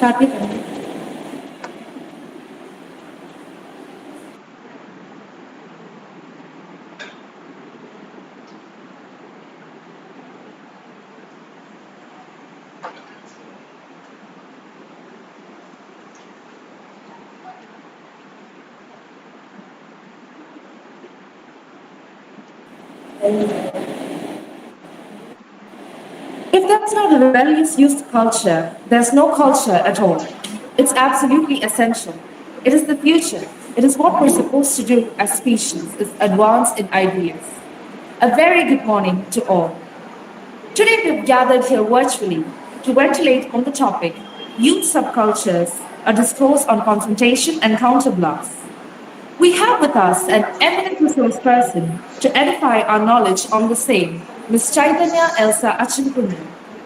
Start with If there's not a rebellious youth culture, there's no culture at all. It's absolutely essential. It is the future. It is what we're supposed to do as species, is advance in ideas. A very good morning to all. Today we've gathered here virtually to ventilate on the topic, Youth Subcultures, a discourse on confrontation and counterblasts. We have with us an eminent resource person to edify our knowledge on the same, Ms. Chaithanya Elsa Achankunju,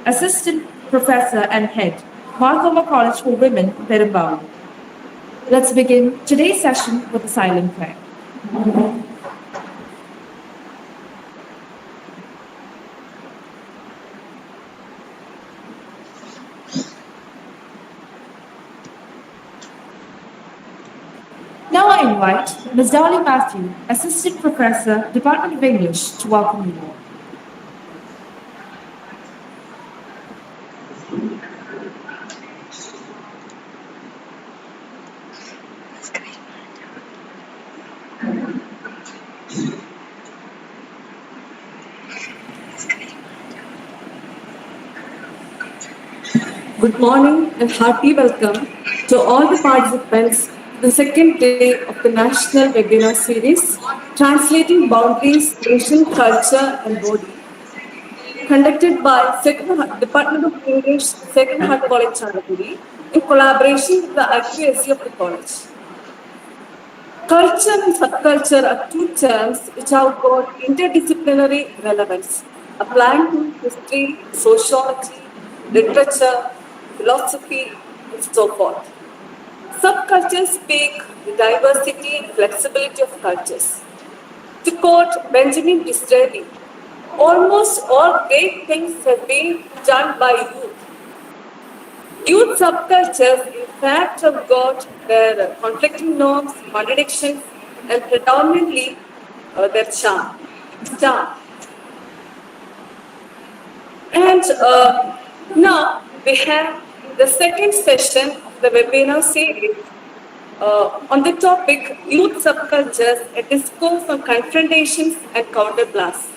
Assistant Professor and Head, Thoma College for Women, Perumbavoor. Let's begin today's session with a silent prayer. Now I invite Ms. Dolly Matthew, Assistant Professor, Department of English, to welcome you all. Good morning and hearty welcome to all the participants to the second day of the National Webinar Series, Translating Boundaries, Asian Culture and Body, conducted by Department of English, Second Heart College, Chalakudy, in collaboration with the IQAC of the college. Culture and subculture are two terms which have got interdisciplinary relevance, applying to history, sociology, literature, philosophy, and so forth. Subcultures speak the diversity and flexibility of cultures. To quote Benjamin Disraeli, almost all great things have been done by youth. Youth subcultures, in fact, have got their conflicting norms, contradictions, and predominantly their charm. And now we have the second session of the webinar series on the topic Youth Subcultures, a discourse on confrontations and counterblasts.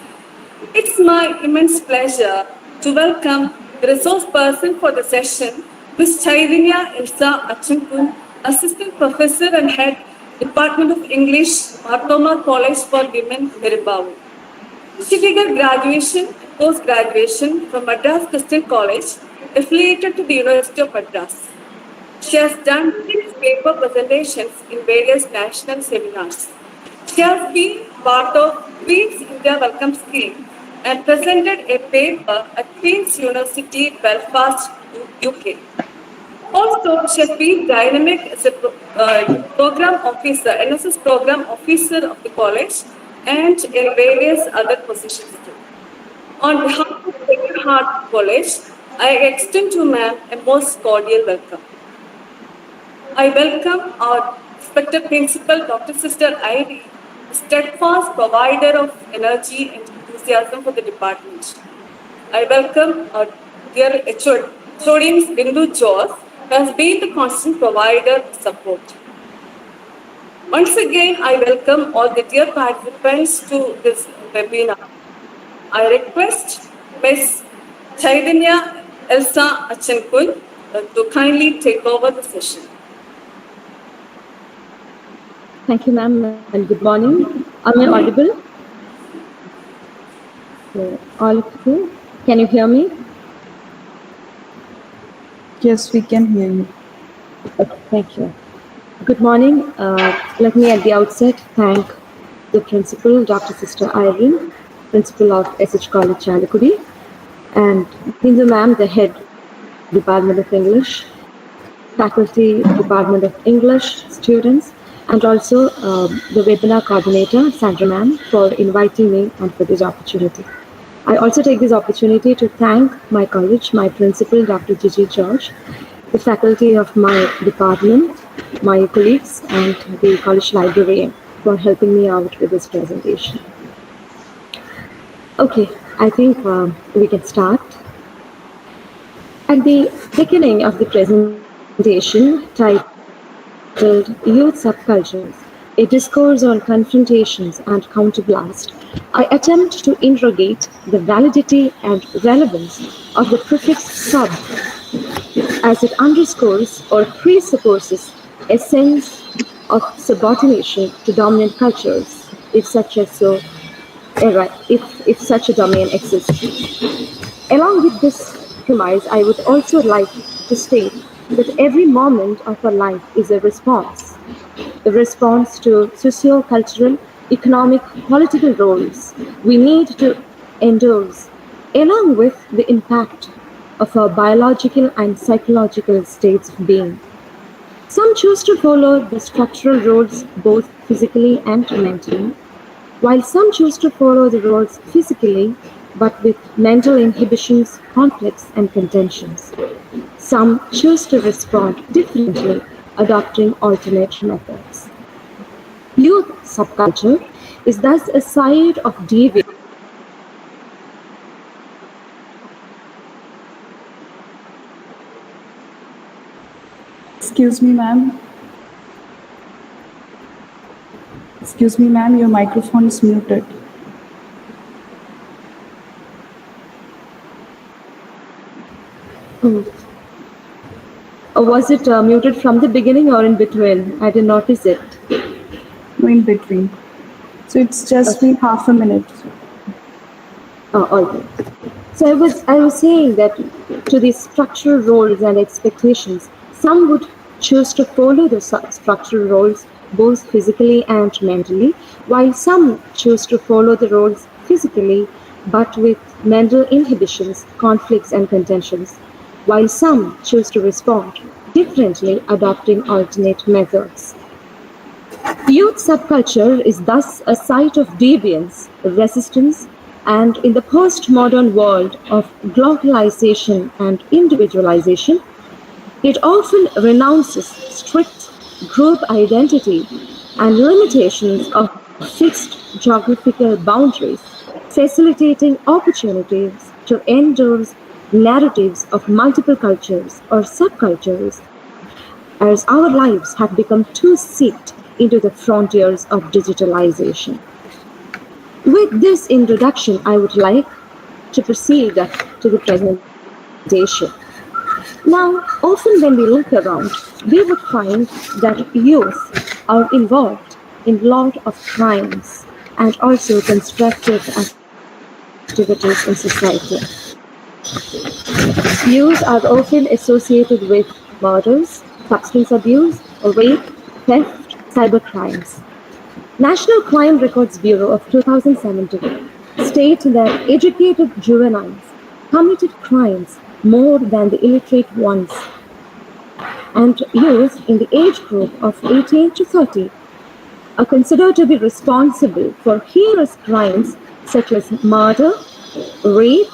It's my immense pleasure to welcome the resource person for the session, Ms. Chaithanya Elsa Achankunju, Assistant Professor and Head, Department of English, Thoma College for Women, Perumbavoor. She did her graduation and post-graduation from Madras Christian College, affiliated to the University of Madras. She has done 6 paper presentations in various national seminars. She has been part of Queen's India Welcome Scheme and presented a paper at Queen's University, Belfast, UK. Also, she has been dynamic as a program officer, NSS program officer of the college, and in various other positions too. On behalf of Sacred Heart College, I extend to ma'am a most cordial welcome. I welcome our respected principal, Dr. Sister Ivy, a steadfast provider of energy and enthusiasm for the department. I welcome our dear HOD, Bindu Jaws, who has been the constant provider of support. Once again, I welcome all the dear participants to this webinar. I request Ms. Chaithanya Elsa Achankunju to kindly take over the session. Thank you, ma'am, and good morning. Am I audible? All of you, can you hear me? Yes, we can hear you. Okay, thank you. Good morning. Let me at the outset thank the principal, Dr. Sister Irene, principal of SH College Chalakudy, and Hindu ma'am, the head Department of English, faculty Department of English, students, and also the webinar coordinator, Sandra ma'am, for inviting me and for this opportunity. I also take this opportunity to thank my college, my principal, Dr. Gigi George, the faculty of my department, my colleagues, and the college librarian for helping me out with this presentation. Okay, I think we can start. At the beginning of the presentation, titled Youth Subcultures, a discourse on confrontations and counterblast, I attempt to interrogate the validity and relevance of the prefix sub as it underscores or presupposes a sense of subordination to dominant cultures, if such a domain exists. Along with this premise, I would also like to state that every moment of our life is a response to socio-cultural, economic, political roles we need to endorse, along with the impact of our biological and psychological states of being. Some choose to follow the structural roles both physically and mentally, while some choose to follow the roles physically but with mental inhibitions, conflicts, and contentions. Some choose to respond differently, adopting alternate methods. Youth subculture is thus a side of deviance. Excuse me, ma'am. Excuse me, ma'am, your microphone is muted. Or was it muted from the beginning or in between? I didn't notice it. No, in between. So it's just been half a minute. Oh, all right. So I was saying that to these structural roles and expectations, some would choose to follow the structural roles both physically and mentally, while some choose to follow the roles physically but with mental inhibitions, conflicts, and contentions, while some choose to respond differently, adopting alternate methods. Youth subculture is thus a site of deviance, resistance, and in the postmodern world of globalization and individualization, it often renounces strict group identity and limitations of fixed geographical boundaries, facilitating opportunities to endorse narratives of multiple cultures or subcultures as our lives have become too seeped into the frontiers of digitalization. With this introduction, I would like to proceed to the presentation. Now, often when we look around, we would find that youth are involved in a lot of crimes and also constructive activities in society. Youth are often associated with murders, substance abuse, rape, theft, cybercrimes. National Crime Records Bureau of 2017 states that educated juveniles committed crimes more than the illiterate ones, and youth in the age group of 18 to 30 are considered to be responsible for heinous crimes such as murder, rape,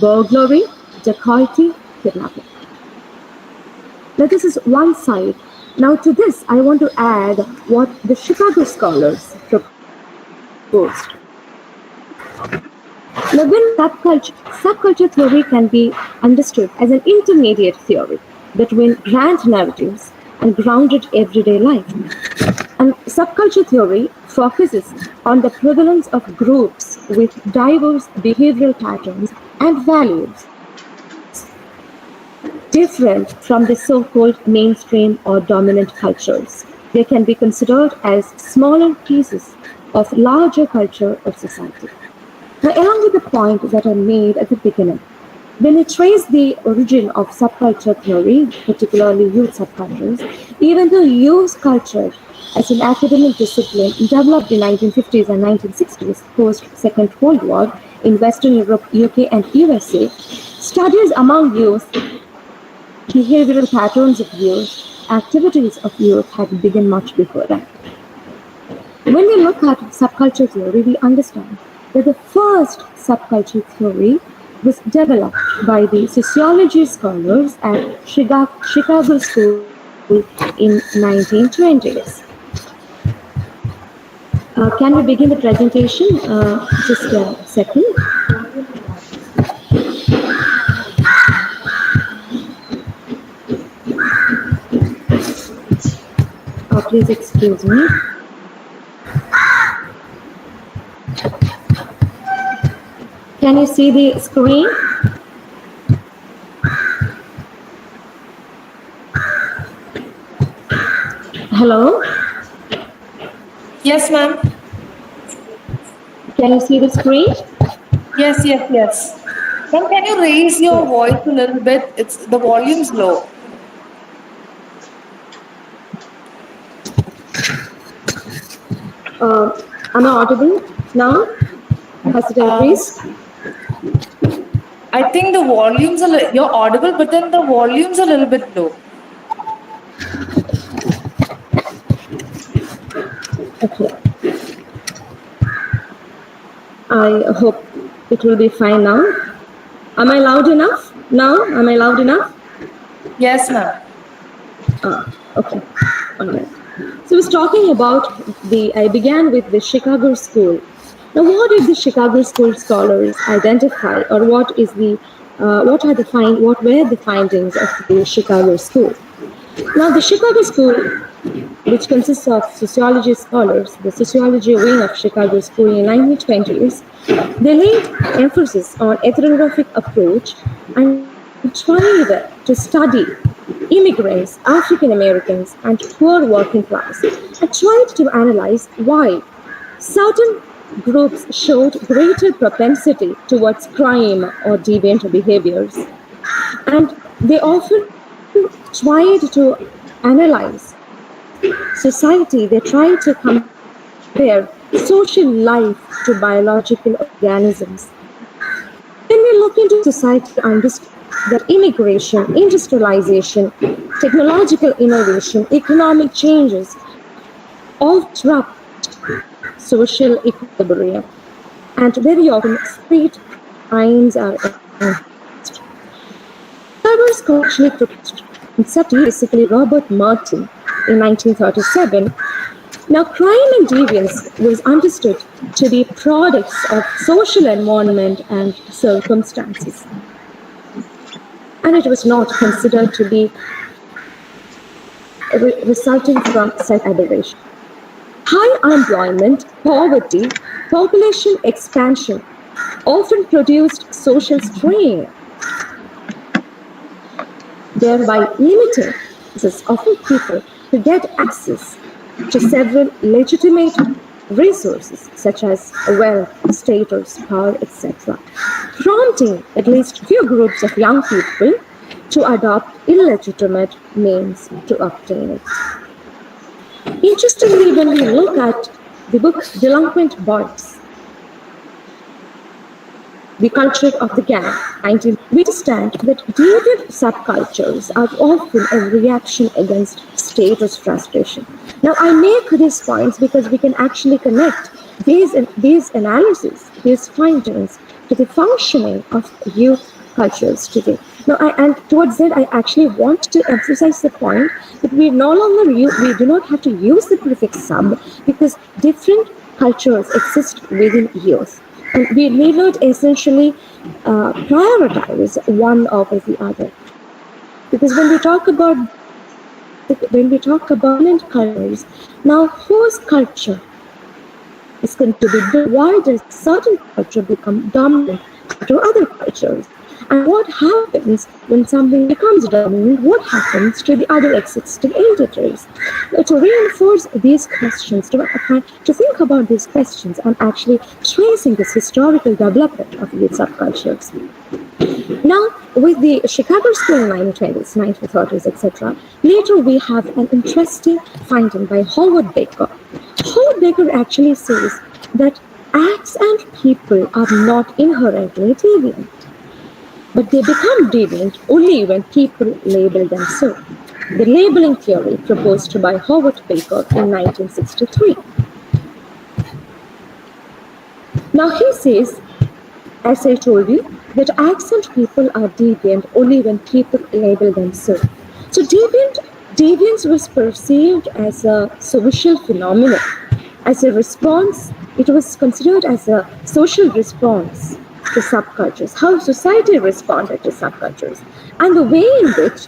burglary, dacoity, kidnapping. Now, this is one side. Now, to this, I want to add what the Chicago scholars proposed. Now, when subculture theory can be understood as an intermediate theory between grand narratives and grounded everyday life. And subculture theory focuses on the prevalence of groups with diverse behavioral patterns and values, different from the so-called mainstream or dominant cultures. They can be considered as smaller pieces of larger culture of society. Now, along with the point that I made at the beginning, when we trace the origin of subculture theory, particularly youth subcultures, even though youth culture as an academic discipline developed in 1950s and 1960s post-Second World War in Western Europe, UK and USA, studies among youth, behavioral patterns of youth, activities of youth had begun much before that. When we look at subculture theory, we understand that the first subculture theory was developed by the sociology scholars at Chicago School in 1920s. Can we begin the presentation? Just a second. Please excuse me. Can you see the screen? Hello? Yes, ma'am. Can you see the screen? Yes, yes, yes. Ma'am, can you raise your voice a little bit? The volume's low. Am I audible now? Has it increased? I think the volume's you're audible, but then the volume's a little bit low. Okay. I hope it will be fine now. Am I loud enough? Now? Am I loud enough? Yes, ma'am. Okay. All right. So I was talking about I began with the Chicago School. Now, what did the Chicago School scholars identify, or what were the findings of the Chicago School? Now, the Chicago School, which consists of sociology scholars, the sociology wing of Chicago School in the 1920s, they laid emphasis on ethnographic approach and tried to study immigrants, African Americans, and poor working class, and tried to analyze why certain groups showed greater propensity towards crime or deviant behaviors. And they often tried to analyze society, they tried to compare social life to biological organisms. When we look into society, we understand that immigration, industrialization, technological innovation, economic changes all disrupt social equilibrium, and very often street crimes are enhanced. Others actually proposed concept basically Robert Merton in 1937. Now, crime and deviance was understood to be products of social environment and circumstances, and it was not considered to be resulting from self-aberration. High unemployment, poverty, population expansion often produced social strain, thereby limiting access of people to get access to several legitimate resources such as wealth, status, power, etc., prompting at least few groups of young people to adopt illegitimate means to obtain it. Interestingly, when we look at the book Delinquent Boys, The Culture of the Gang, we understand that deviant subcultures are often a reaction against status frustration. Now, I make these points because we can actually connect these analyses, these findings, to the functioning of youth cultures today. Now, and towards that, I actually want to emphasize the point that we do not have to use the prefix sub, because different cultures exist within youth. And we need not essentially prioritize one over the other. Because when we talk about when we talk about dominant cultures, now whose culture is going to be good? Why does certain culture become dominant to other cultures? And what happens when something becomes dominant? What happens to the other existing entities? To reinforce these questions, to think about these questions, I'm actually tracing this historical development of these subcultures. Now, with the Chicago School in 1920s, 1930s, etc., later we have an interesting finding by Howard Baker. Howard Baker actually says that acts and people are not inherently deviant, but they become deviant only when people label them so. The labeling theory proposed by Howard Baker in 1963. Now he says, as I told you, that acts and people are deviant only when people label them so. So deviance was perceived as a social phenomenon, as a response. It was considered as a social response to subcultures, how society responded to subcultures, and the way in which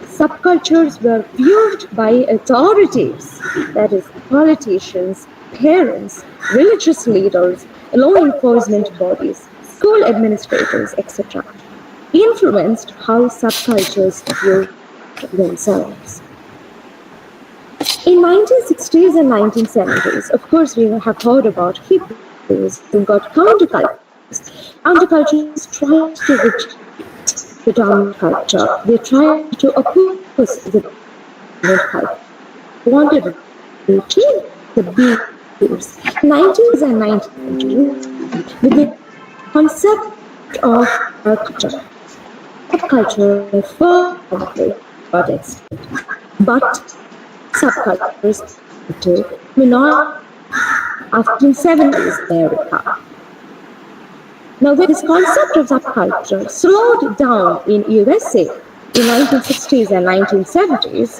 subcultures were viewed by authorities, that is, politicians, parents, religious leaders, law enforcement bodies, school administrators, etc., influenced how subcultures viewed themselves. In 1960s and 1970s, of course, we have heard about hippies who got countercultures. Countercultures tried to reject the dominant culture. They tried to oppose the dominant culture. They wanted to change the behaviors. 19s and 1990s, with the concept of culture. Subculture firmly got extinct. But subcultures were not after the 70s America. Now, when this concept of subculture slowed down in USA in 1960s and 1970s,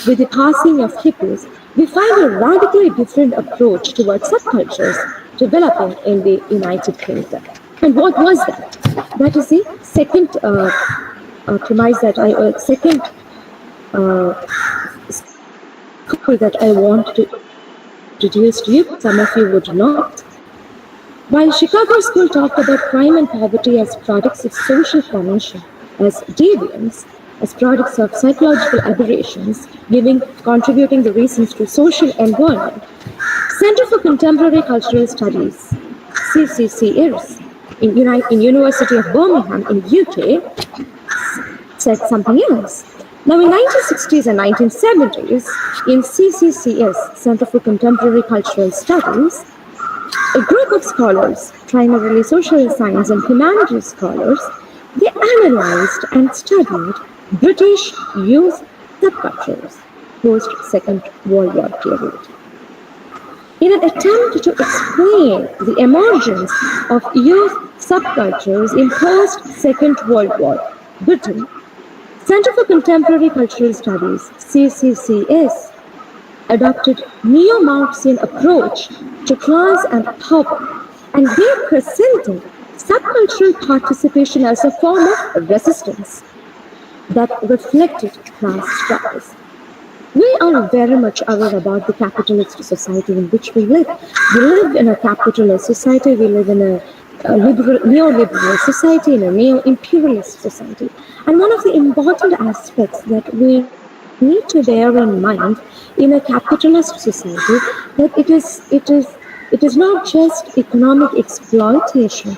with the passing of hippies, we find a radically different approach towards subcultures developing in the United Kingdom. And what was that? That is the second premise that that I want to introduce to you. Some of you would not. While Chicago School talked about crime and poverty as products of social formation, as deviance, as products of psychological aberrations, contributing the reasons to social environment, Center for Contemporary Cultural Studies, CCCS, in University of Birmingham in UK, said something else. Now, in 1960s and 1970s, in CCCS, Center for Contemporary Cultural Studies, a group of scholars, primarily social science and humanities scholars, they analyzed and studied British youth subcultures post-Second World War period. In an attempt to explain the emergence of youth subcultures in post-Second World War Britain, Center for Contemporary Cultural Studies, CCCS, adopted neo-Marxian approach to class and power, and they presented subcultural participation as a form of resistance that reflected class struggles. We are very much aware about the capitalist society in which we live. We live in a capitalist society, we live in a neoliberal society, in a neo-imperialist society. And one of the important aspects that we need to bear in mind in a capitalist society, that it is not just economic exploitation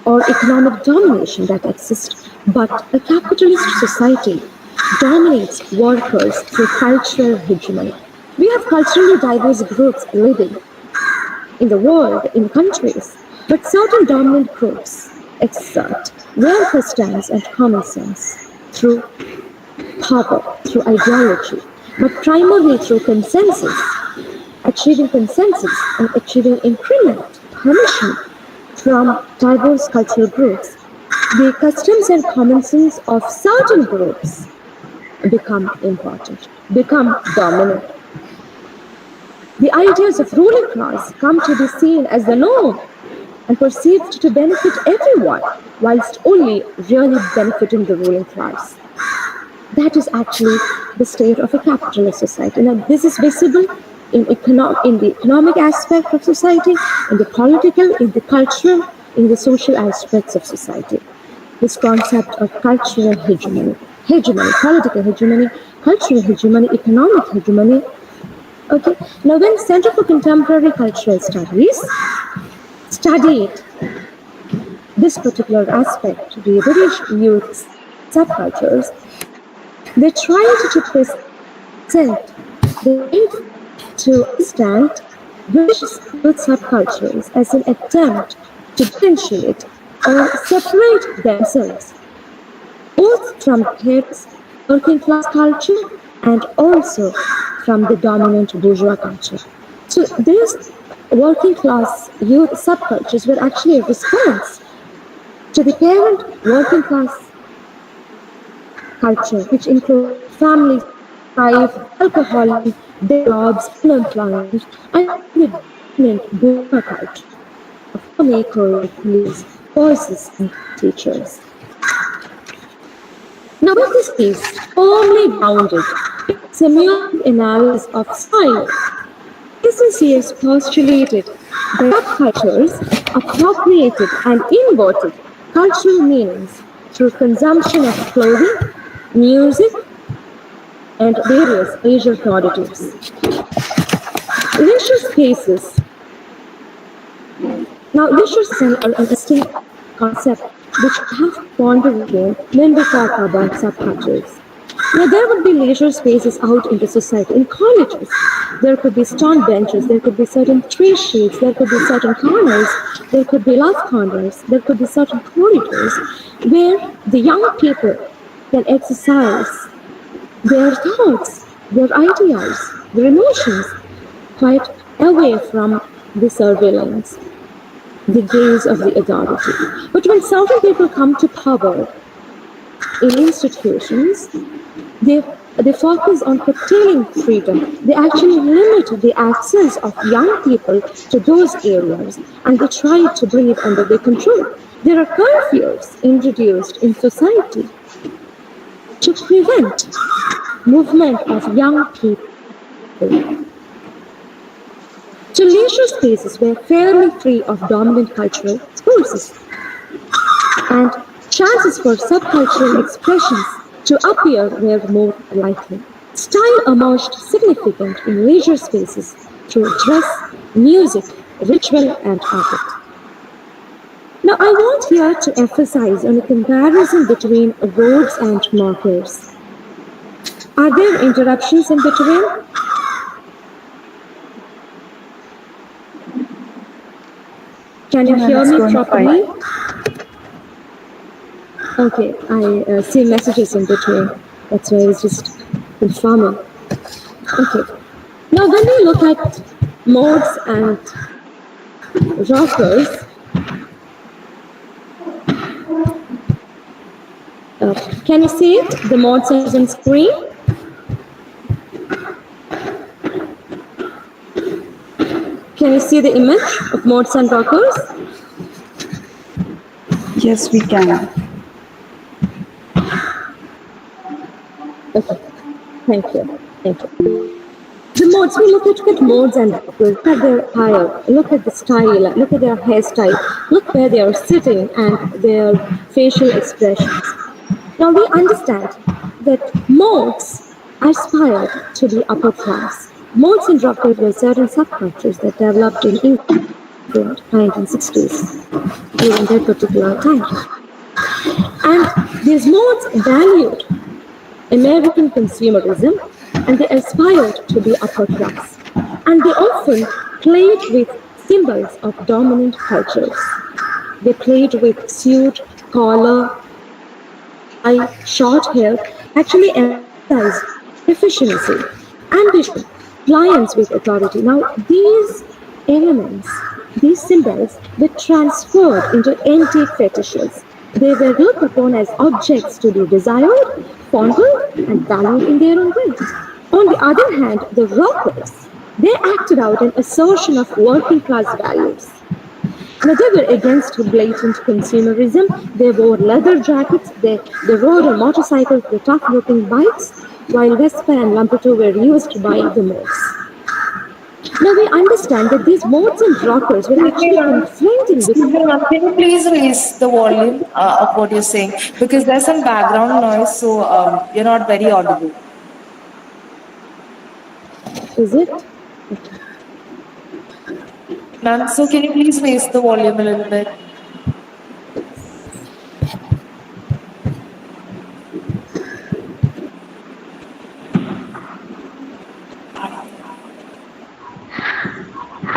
or economic domination that exists, but a capitalist society dominates workers through cultural hegemony. We have culturally diverse groups living in the world, in countries, but certain dominant groups exert their customs and common sense through power, through ideology, but primarily through consensus, achieving consensus and achieving increment, permission from diverse cultural groups. The customs and common sense of certain groups become important, become dominant. The ideas of ruling class come to be seen as the norm and perceived to benefit everyone, whilst only really benefiting the ruling class. That is actually the state of a capitalist society. Now, this is visible in the economic aspect of society, in the political, in the cultural, in the social aspects of society. This concept of cultural hegemony, political hegemony, cultural hegemony, economic hegemony. Okay. Now, when Center for Contemporary Cultural Studies studied this particular aspect, the British youth subcultures, they tried to present the need to understand British youth subcultures as an attempt to differentiate or separate themselves both from Paris working class culture and also from the dominant bourgeois culture. So these working class youth subcultures were actually a response to the parent working class culture, which includes family life, alcoholism, day jobs, unemployment, and the dominant bourgeois culture of homemakers, police, voices, and teachers. Now, with this piece firmly bounded, semiotic analysis of style, SNCS postulated that subcultures appropriated and inverted cultural meanings through consumption of clothing, music, and various leisure commodities. Leisure spaces. Now, leisure is an distinct concept which we have to ponder again when we talk about subcultures. Now, there would be leisure spaces out in the society. In colleges, there could be stone benches, there could be certain tree shades, there could be certain corners, there could be love corners, there could be certain corridors where the young people can exercise their thoughts, their ideas, their emotions, quite away from the surveillance, the gaze of the authority. But when certain people come to power in institutions, they focus on curtailing freedom. They actually limit the access of young people to those areas, and they try to bring it under their control. There are curfews introduced in society to prevent movement of young people. So leisure spaces were fairly free of dominant cultural forces, and chances for subcultural expressions to appear were more likely. Style emerged significant in leisure spaces through dress, music, ritual, and art. Now, I want here to emphasize on a comparison between roads and markers. Are there interruptions in between? Can you hear me properly? Okay, I see messages in between. That's why I was just confirming. Okay. Now, when we look at modes and rockers, can you see it? The modes are on screen. Can you see the image of modes and rockers? Yes, we can. Okay, thank you. The modes, we look at modes and rockers, look at their attire, look at the style, look at their hairstyle, look where they are sitting and their facial expressions. Now we understand that modes aspired to the upper class. Modes and rockers were certain subcultures that developed in England in the 1960s during that particular time. And these modes valued American consumerism, and they aspired to be upper class. And they often played with symbols of dominant cultures. They played with suit, collar, tie, short hair, actually emphasized efficiency, ambition, compliance with authority. Now, these elements, these symbols were transferred into antique fetishes. They were looked upon as objects to be desired, fondled, and valued in their own way. On the other hand, the rockers, they acted out an assertion of working class values. Now, they were against blatant consumerism. They wore leather jackets. They rode on motorcycles with tough-looking bikes. while Vespa and Lampeter were used by the modes. Now we understand that these modes and rockers were actually confronting Excuse with me, ma'am. Can you please raise the volume of what you're saying? Because there's some background noise, so you're not very audible. is it? Ma'am, so can you please raise the volume a little bit?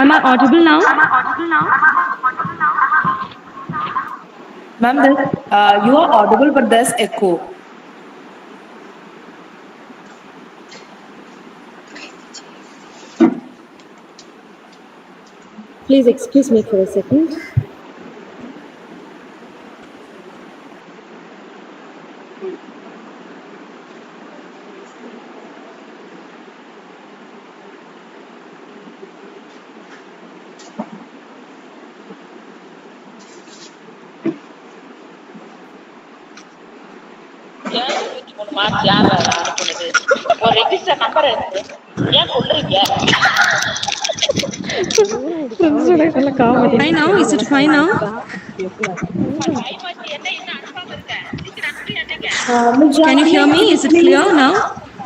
Am I audible now? Ma'am, you are audible, but there's echo. Please excuse me for a second. ஒரு register number இருக்கு ஏன் சொல்றீங்க Fine now? Is it fine now? Can you hear me? Is it clear now?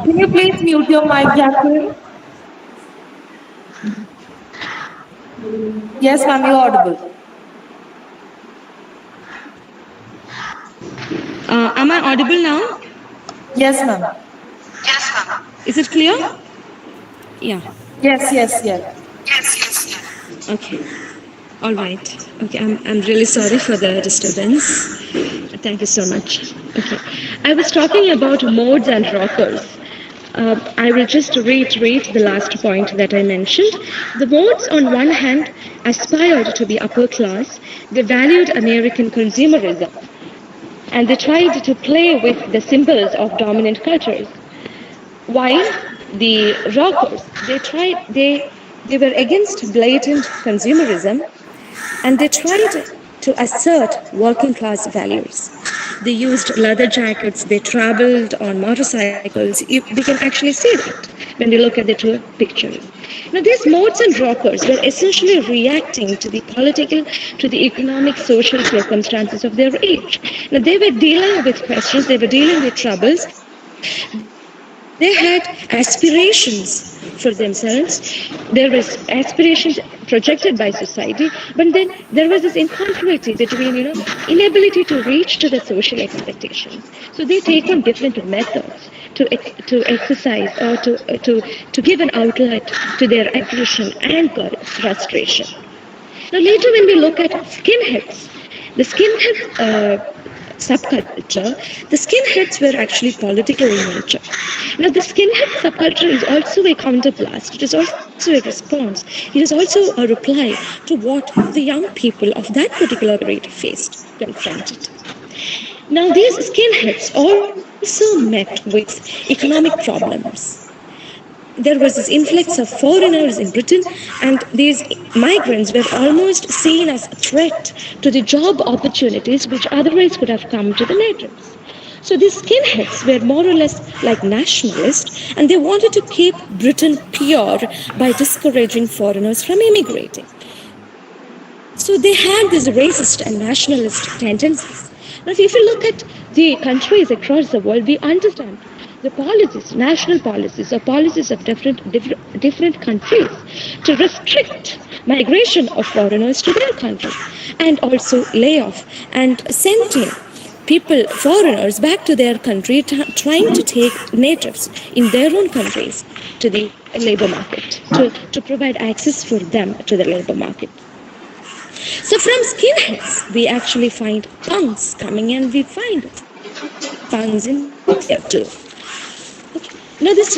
Can you please mute your mic, Jacqueline? Yes, ma'am, you're audible. Am I audible now? Yes, ma'am. Is it clear? Yeah. Yes. Okay. All right. Okay. I'm really sorry for the disturbance. Thank you so much. Okay. I was talking about modes and rockers. I will just reiterate the last point that I mentioned. The modes, on one hand, aspired to be upper class. They valued American consumerism, and they tried to play with the symbols of dominant cultures. While the rockers, they were against blatant consumerism, and they tried to assert working class values. They used leather jackets, they traveled on motorcycles. We can actually see that when we look at the two pictures. Now, these modes and rockers were essentially reacting to the political, to the economic, social circumstances of their age. Now, they were dealing with questions, they were dealing with troubles. They had aspirations for themselves. There was aspirations projected by society, but then there was this incongruity between, inability to reach to the social expectations. So they take on different methods to exercise or to give an outlet to their aggression, anger, frustration. Now later when we look at skinheads, the skinhead subculture, the skinheads were actually political in nature. Now, the skinhead subculture is also a counterblast. It is also a response. It is also a reply to what the young people of that particular period faced, confronted. Now, these skinheads also met with economic problems. There was this influx of foreigners in Britain, and these migrants were almost seen as a threat to the job opportunities which otherwise could have come to the natives. So these skinheads were more or less like nationalists, and they wanted to keep Britain pure by discouraging foreigners from immigrating. So they had these racist and nationalist tendencies. Now, if you look at the countries across the world, we understand the policies, national policies, or policies of different countries to restrict migration of foreigners to their country, and also lay off and send in people, foreigners, back to their country, trying to take natives in their own countries to the labor market, to provide access for them to the labor market. So from skinheads, we actually find punks coming, and we find punks in India too. Okay. Now this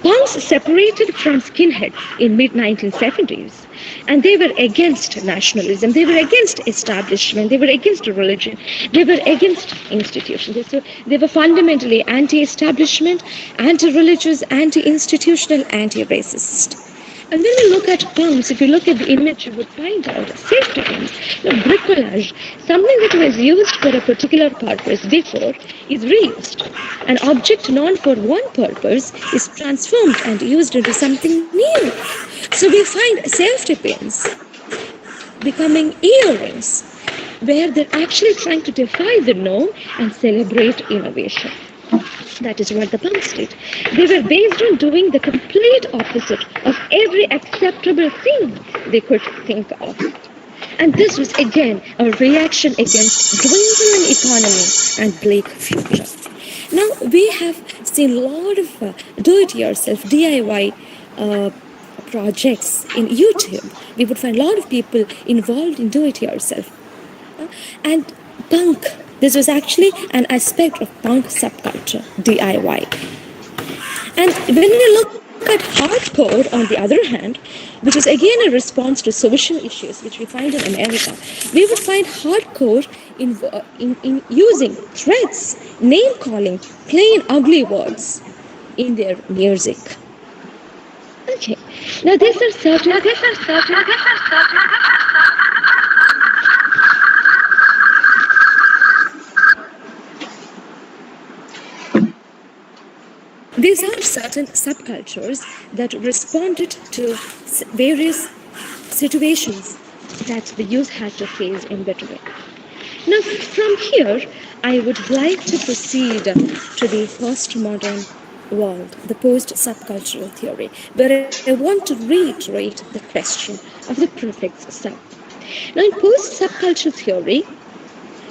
punks separated from skinheads in mid-1970s, and they were against nationalism, they were against establishment, they were against religion, they were against institutions. So they were fundamentally anti-establishment, anti-religious, anti-institutional, anti-racist. And when we look at punks, if you look at the image, you would find out safety pins. Bricolage, something that was used for a particular purpose before is reused. An object known for one purpose is transformed and used into something new. So we find safety pins becoming earrings, where they're actually trying to defy the norm and celebrate innovation. That is what the punks did. They were based on doing the complete opposite of every acceptable thing they could think of. And this was again a reaction against dwindling economy and bleak future. Now we have seen a lot of do-it-yourself DIY projects in YouTube. We would find a lot of people involved in do-it-yourself. And punk, this was actually an aspect of punk subculture, DIY. And when we look at hardcore, on the other hand, which is again a response to social issues which we find in America, we would find hardcore in using threats, name-calling, plain ugly words in their music. Okay, now these are certain. These are certain subcultures that responded to various situations that the youth had to face in between. Now, from here, I would like to proceed to the postmodern world, the post-subcultural theory, where I want to reiterate the question of the prefix sub. Now, in post-subcultural theory,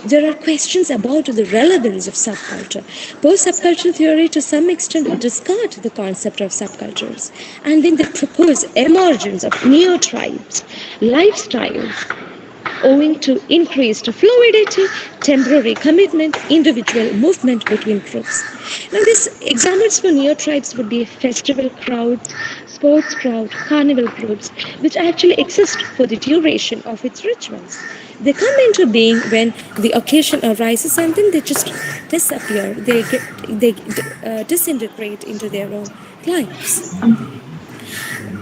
there are questions about the relevance of subculture. Post-subcultural theory, to some extent, discard the concept of subcultures, and then they propose emergence of new tribes, lifestyles, owing to increased fluidity, temporary commitment, individual movement between groups. Now, these examples for neo tribes would be festival crowds, sports crowd, carnival groups, which actually exist for the duration of its rituals. They come into being when the occasion arises, and then they just disappear. They disintegrate into their own lives.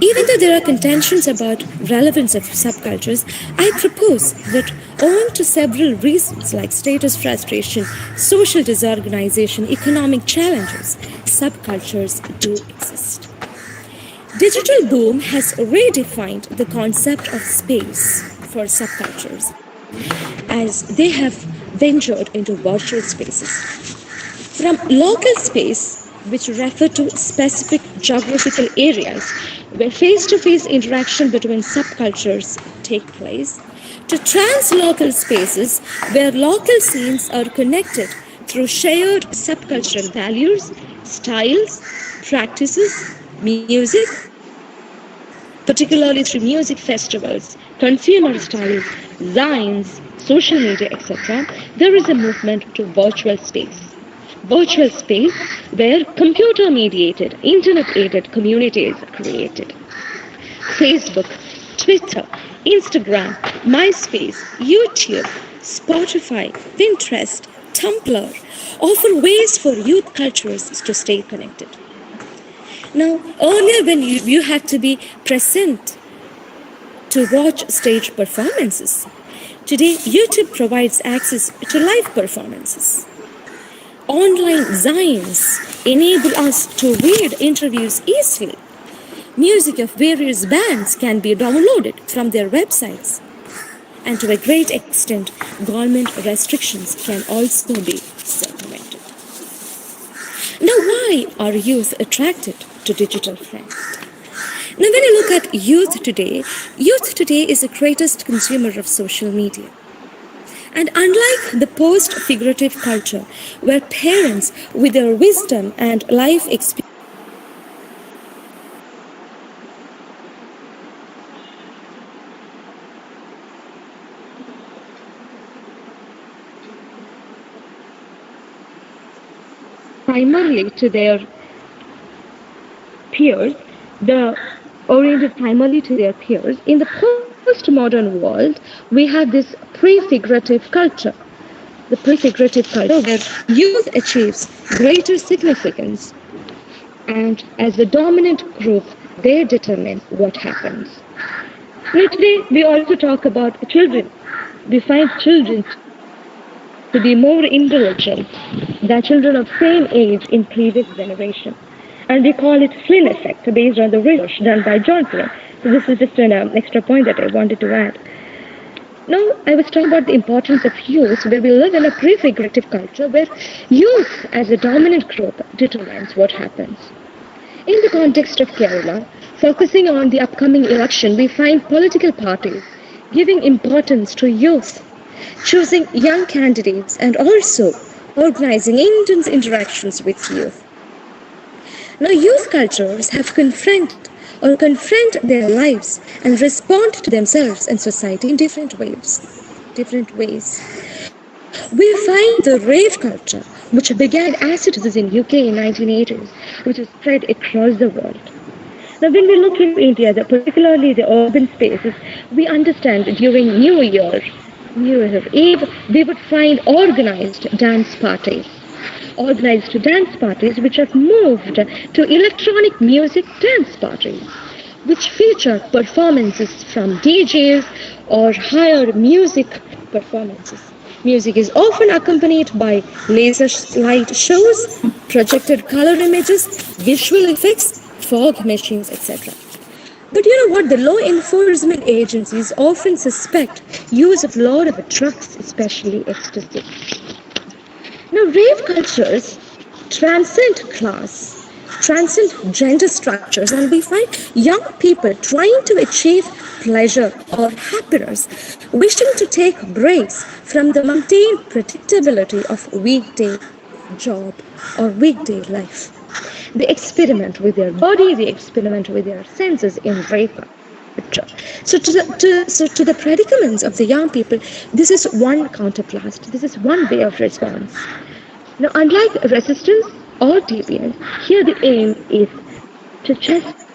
Even though there are contentions about relevance of subcultures, I propose that owing to several reasons like status frustration, social disorganization, economic challenges, subcultures do exist. Digital boom has redefined the concept of space for subcultures, as they have ventured into virtual spaces. From local space, which refer to specific geographical areas where face-to-face interaction between subcultures take place, to translocal spaces where local scenes are connected through shared subcultural values, styles, practices, music, particularly through music festivals, consumer styles, zines, social media, etc., there is a movement to virtual space. Virtual space where computer-mediated, internet-aided communities are created. Facebook, Twitter, Instagram, MySpace, YouTube, Spotify, Pinterest, Tumblr offer ways for youth cultures to stay connected. Now, earlier when you had to be present to watch stage performances, today YouTube provides access to live performances. Online zines enable us to read interviews easily. Music of various bands can be downloaded from their websites. And to a great extent, government restrictions can also be circumvented. Now, why are youth attracted to digital friends? Now, when you look at youth today is the greatest consumer of social media. And unlike the post-figurative culture, where parents, with their wisdom and life experience, primarily to their peers, oriented primarily to their peers, in the postmodern world, we have this prefigurative culture. The prefigurative culture where youth achieves greater significance and as the dominant group They determine what happens. Now, today, we also talk about children. We find children to be more intelligent than children of same age in previous generation. And we call it Flynn effect based on the research done by John Flynn. So this is just an extra point that I wanted to add. Now, I was talking about the importance of youth, where we live in a prefigurative culture where youth as a dominant group determines what happens. In the context of Kerala, focusing on the upcoming election, we find political parties giving importance to youth, choosing young candidates, and also organizing intense interactions with youth. Now, youth cultures have confront their lives and respond to themselves and society in different ways. We find the rave culture, which began as it is in UK in 1980s, which has spread across the world. Now, when we look in India, particularly the urban spaces, we understand during New Year's Eve, we would find organized dance parties which have moved to electronic music dance parties, which feature performances from DJs or higher music performances. Music is often accompanied by laser light shows, projected color images, visual effects, fog machines, etc. But you know what? The law enforcement agencies often suspect use of lot of drugs, especially ecstasy. Now, rave cultures transcend class, transcend gender structures, and we find young people trying to achieve pleasure or happiness, wishing to take breaks from the mundane predictability of weekday job or weekday life. They experiment with their body, they experiment with their senses in rave culture. So to the predicaments of the young people, this is one counterblast, this is one way of response. Now, unlike resistance or deviance, here the aim is to just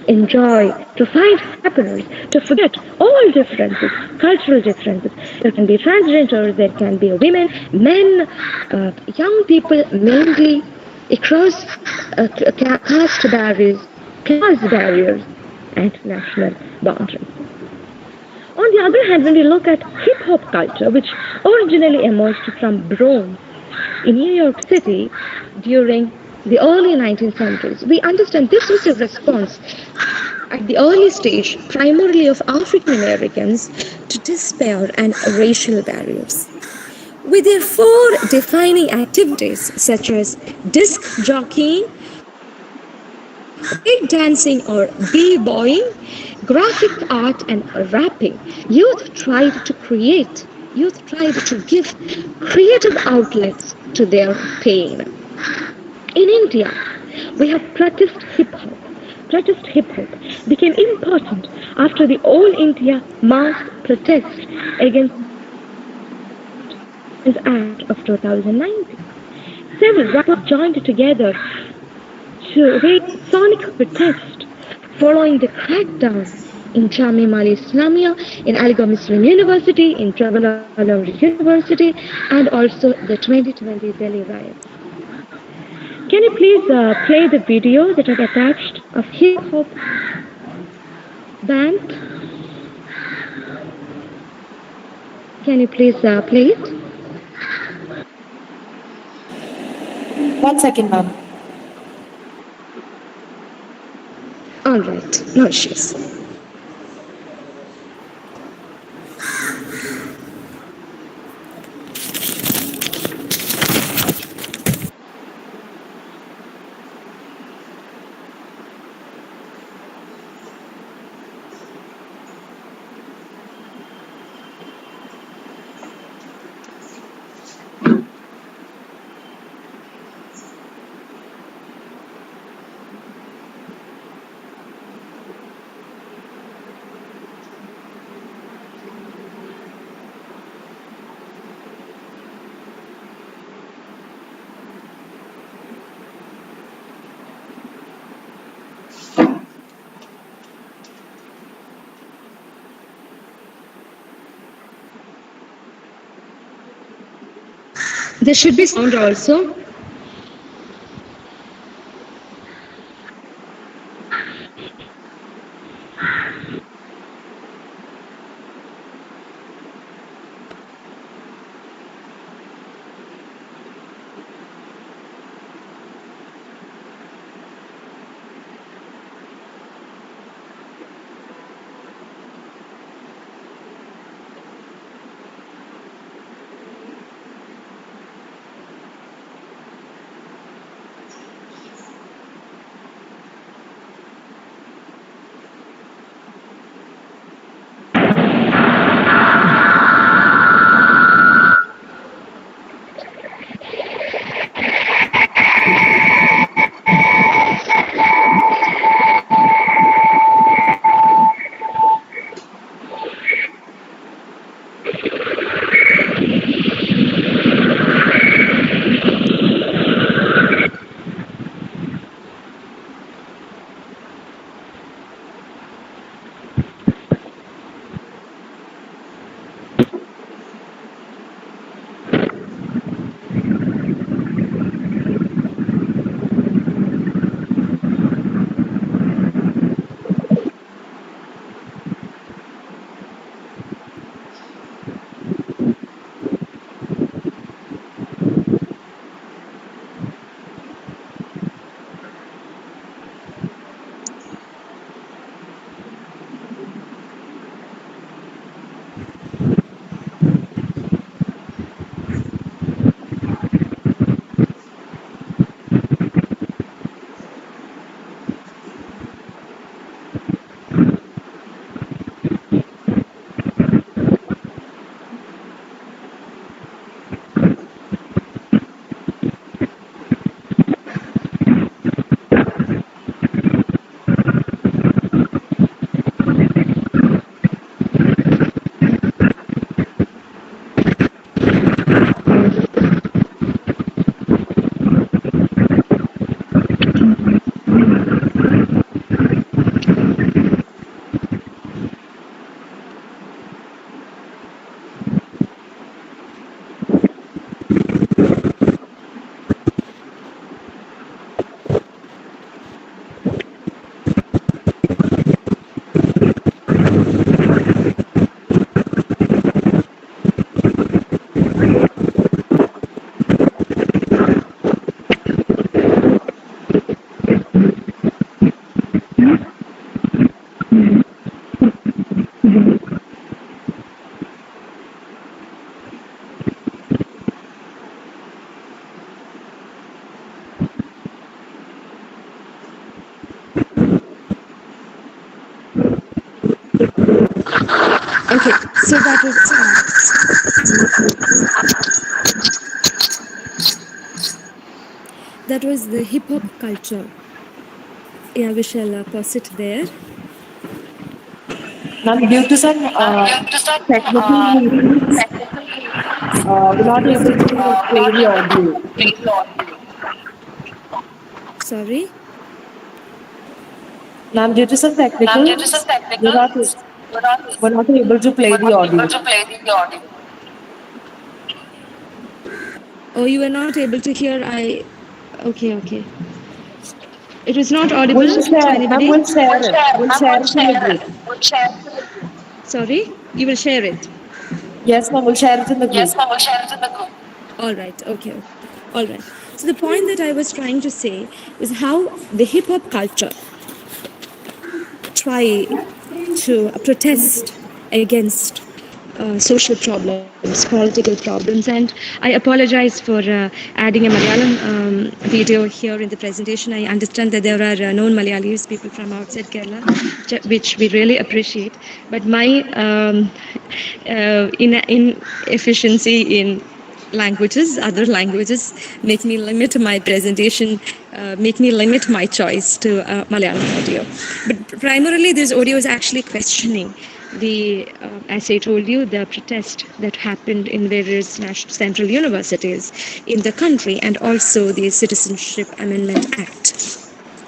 enjoy, to find happiness, to forget all differences, cultural differences. There can be transgenders, there can be women, men, young people, mainly across caste barriers, class barriers, and national boundaries. On the other hand, when we look at hip-hop culture, which originally emerged from Bronx in New York City during the early 1970s, we understand this was a response at the early stage primarily of African Americans to despair and racial barriers. With their 4 defining activities such as disc jockeying, break dancing or b-boying, graphic art and rapping, youth tried to give creative outlets to their pain. In India, we have protest hip-hop. Protest hip-hop became important after the All India mass protest against the Act of 2019. Several rappers joined together to raise sonic protest following the crackdown in Jamia Millia Islamia, in Aligarh Muslim University, in Jawaharlal University, and also the 2020 Delhi riots. Can you please play the video that I've attached of hip-hop band? Can you please play it? 1 second, ma'am. All right, no issues. There should be sound also. Okay, so that was the hip hop culture. Yeah, we shall pause it there. Ma'am, due to some technical reasons, we're not able to play the audio. Sorry. Ma'am, due to some technicals, we're not able to play the audio. Oh, you were not able to hear. Okay. It was not audible We'll to share, ma'am, anybody. we'll share it. We'll share it in the group. Sorry, you will share it. Yes, ma'am, we'll share it in the group. All right. Okay. All right. So the point that I was trying to say is how the hip hop culture try to protest against social problems, political problems, and I apologize for adding a Malayalam video here in the presentation. I understand that there are non-Malayalis, people from outside Kerala, which we really appreciate. But my inefficiency in languages, other languages, make me limit my presentation, make me limit my choice to Malayalam audio. But primarily this audio is actually questioning as I told you, the protest that happened in various central universities in the country, and also the Citizenship Amendment Act.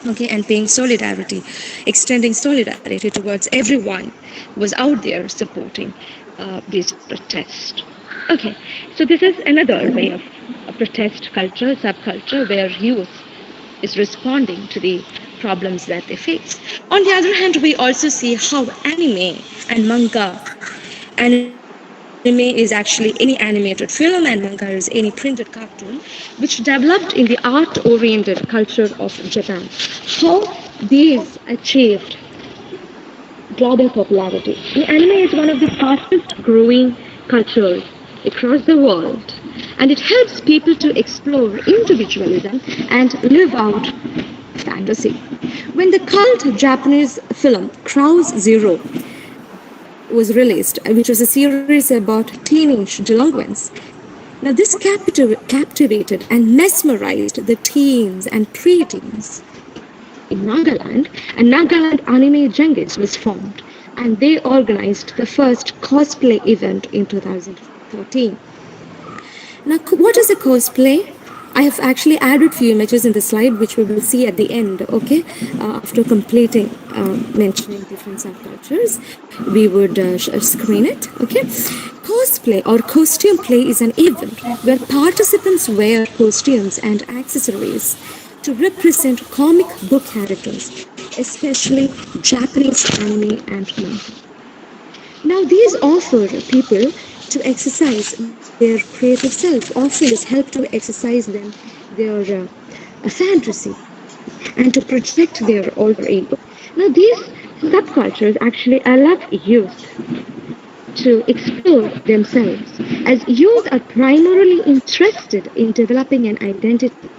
Okay, and paying solidarity, extending solidarity towards everyone who was out there supporting this protest. Okay, so this is another way of a protest culture, subculture, where youth is responding to the problems that they face. On the other hand, we also see how anime and manga, anime is actually any animated film and manga is any printed cartoon, which developed in the art-oriented culture of Japan. How these achieved global popularity. The anime is one of the fastest growing cultures across the world, and it helps people to explore individualism and live out fantasy. When the cult Japanese film Crow's Zero was released, which was a series about teenage delinquents, now this captivated and mesmerized the teens and preteens in Nagaland, and Nagaland Anime Jungles was formed, and they organized the first cosplay event in 2014. Now, what is a cosplay? I have actually added few images in the slide, which we will see at the end, okay? After completing mentioning different subcultures, we would screen it, okay? Cosplay or costume play is an event where participants wear costumes and accessories to represent comic book characters, especially Japanese anime and manga. Now, these offer people to exercise their creative self, often help to exercise their fantasy and to project their alter ego. Now, these subcultures actually allow youth to explore themselves, as youth are primarily interested in developing an identity,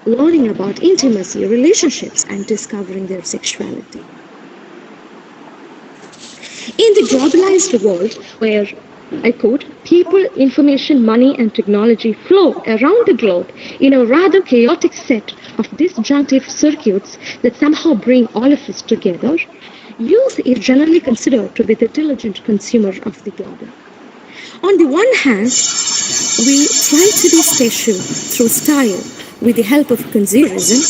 learning about intimacy, relationships, and discovering their sexuality. In the globalized world where, I quote, people, information, money, and technology flow around the globe in a rather chaotic set of disjunctive circuits that somehow bring all of us together, youth is generally considered to be the diligent consumer of the global. On the one hand, we try to be special through style with the help of consumerism,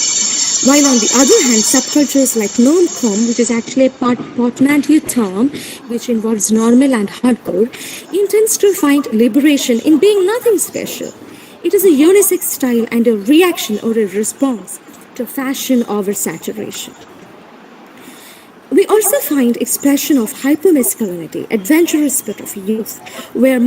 while on the other hand, subcultures like normcom, which is actually a portmanteau term which involves normal and hardcore, intends to find liberation in being nothing special. It is a unisex style and a reaction or a response to fashion oversaturation. We also find expression of hypermasculinity, adventurous spirit of youth, where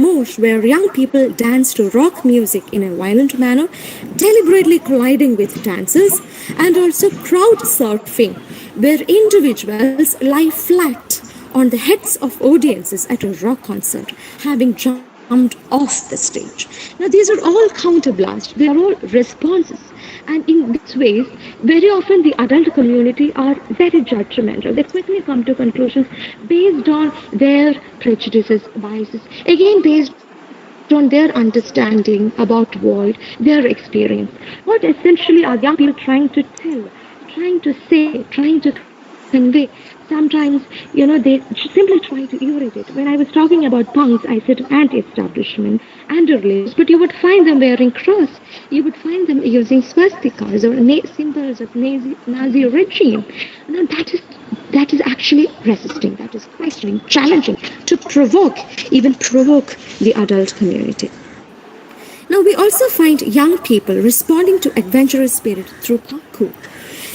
young people dance to rock music in a violent manner, deliberately colliding with dancers, and also crowd surfing, where individuals lie flat on the heads of audiences at a rock concert, having jumped off the stage. Now, these are all counterblasts, they are all responses. And in these ways, very often the adult community are very judgmental. They quickly come to conclusions based on their prejudices, biases, again based on their understanding about the world, their experience. What essentially are young people trying to tell, trying to say, trying to convey? Sometimes, they simply try to irritate. When I was talking about punks, I said anti-establishment and religious, but you would find them wearing cross. You would find them using swastikas or symbols of Nazi regime. Now, that is actually resisting, that is questioning, challenging, to provoke the adult community. Now, we also find young people responding to adventurous spirit through parkour.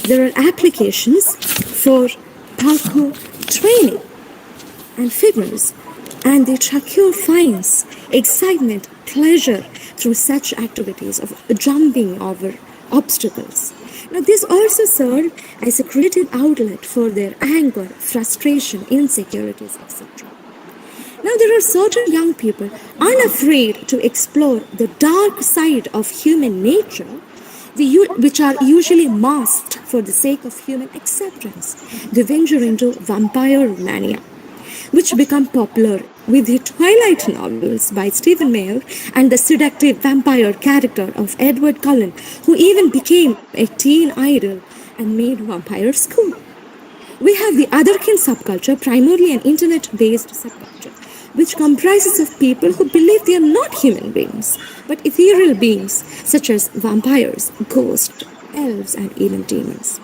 There are applications for parkour training and fitness, and the Chalakudy finds excitement, pleasure through such activities of jumping over obstacles. Now, this also serves as a creative outlet for their anger, frustration, insecurities, etc. Now, there are certain young people unafraid to explore the dark side of human nature, which are usually masked for the sake of human acceptance. They venture into vampire mania, which become popular with the Twilight novels by Stephen Meyer and the seductive vampire character of Edward Cullen, who even became a teen idol and made vampires cool. We have the otherkin subculture, primarily an internet-based subculture, which comprises of people who believe they are not human beings, but ethereal beings such as vampires, ghosts, elves, and even demons.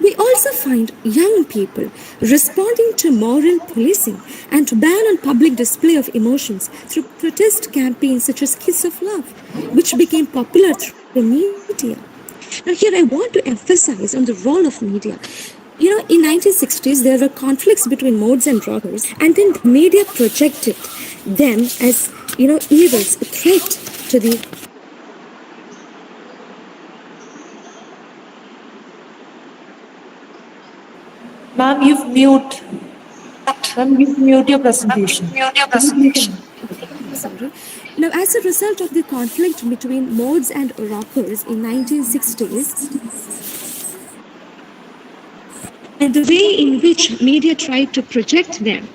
We also find young people responding to moral policing and to ban on public display of emotions through protest campaigns such as Kiss of Love, which became popular through media. Now, here I want to emphasize on the role of media. In 1960s, there were conflicts between modes and rockers, and then the media projected them as, evils, a threat to the... Ma'am, you've mute your presentation. Sorry. Now, as a result of the conflict between modes and rockers in 1960s, and the way in which media tried to project them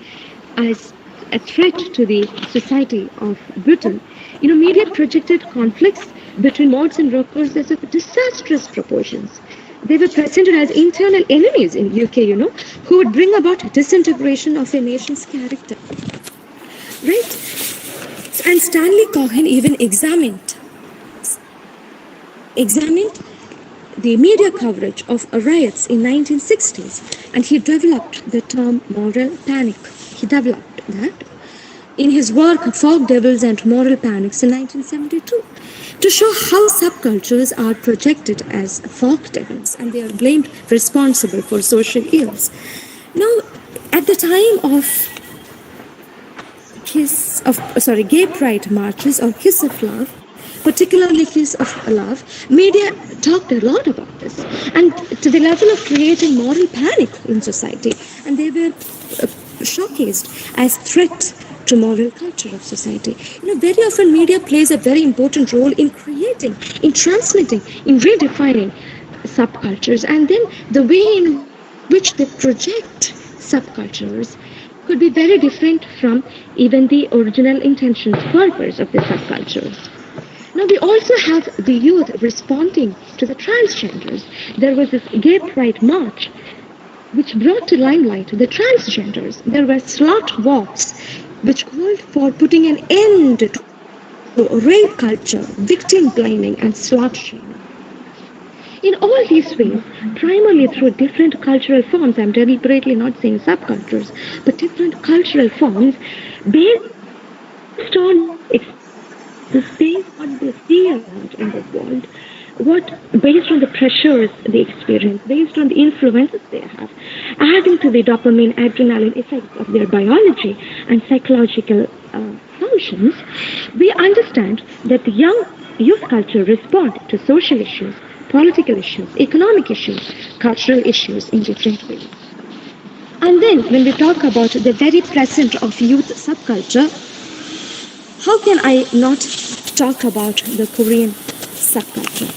as a threat to the society of Britain, media projected conflicts between modes and rockers as of disastrous proportions. They were presented as internal enemies in UK, who would bring about disintegration of a nation's character. Right? And Stanley Cohen even examined the media coverage of riots in 1960s, and he developed the term moral panic. He developed that in his work Fog Devils and Moral Panics in 1972 to show how subcultures are projected as fog devils and they are blamed responsible for social ills. Now, at the time of gay pride marches or Kiss of Love, particularly Kiss of Love, media talked a lot about this, and to the level of creating moral panic in society, and they were showcased as threats to moral culture of society. Very often media plays a very important role in creating, in transmitting, in redefining subcultures, and then the way in which they project subcultures could be very different from even the original intentions, purpose of the subcultures. Now, we also have the youth responding to the transgenders. There was this gay pride march which brought to limelight the transgenders. There were slut walks which called for putting an end to rape culture, victim blaming, and slut shaming. In all these ways, primarily through different cultural forms, I'm deliberately not saying subcultures, but different cultural forms based on what they see around in the world, based on the pressures they experience, based on the influences they have, adding to the dopamine, adrenaline effects of their biology and psychological functions, we understand that the young youth culture respond to social issues, political issues, economic issues, cultural issues in different ways. And then when we talk about the very presence of youth subculture, how can I not talk about the Korean subculture?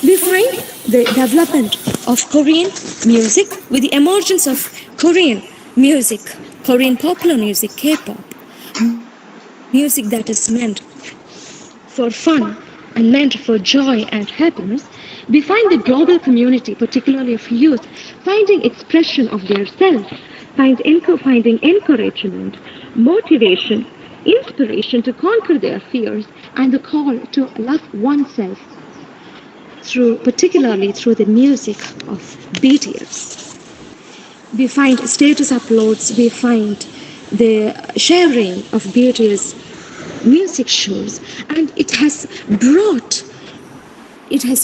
We find the development of Korean music with the emergence of Korean music, Korean popular music, K-pop, music that is meant for fun and meant for joy and happiness. We find the global community, particularly of youth, finding expression of their self, finding encouragement, motivation, inspiration to conquer their fears, and the call to love oneself particularly through the music of BTS. We find status uploads, we find the sharing of BTS music shows, and it has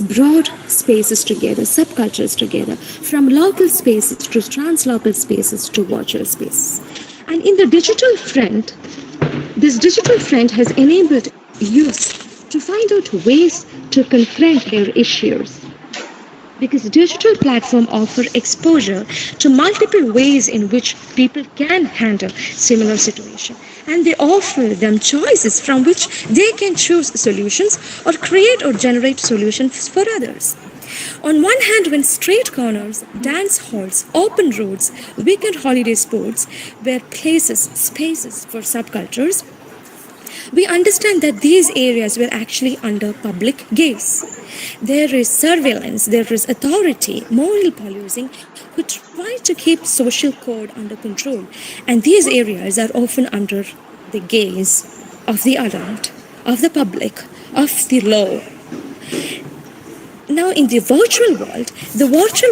brought spaces together, subcultures together, from local spaces to translocal spaces to virtual spaces. And in the digital front, this digital front has enabled youth to find out ways to confront their issues. Because digital platforms offer exposure to multiple ways in which people can handle similar situations. And they offer them choices from which they can choose solutions or create or generate solutions for others. On one hand, when street corners, dance halls, open roads, weekend holiday sports were spaces for subcultures, we understand that these areas were actually under public gaze. There is surveillance, there is authority, moral policing, who try to keep social code under control. And these areas are often under the gaze of the adult, of the public, of the law. Now, in the virtual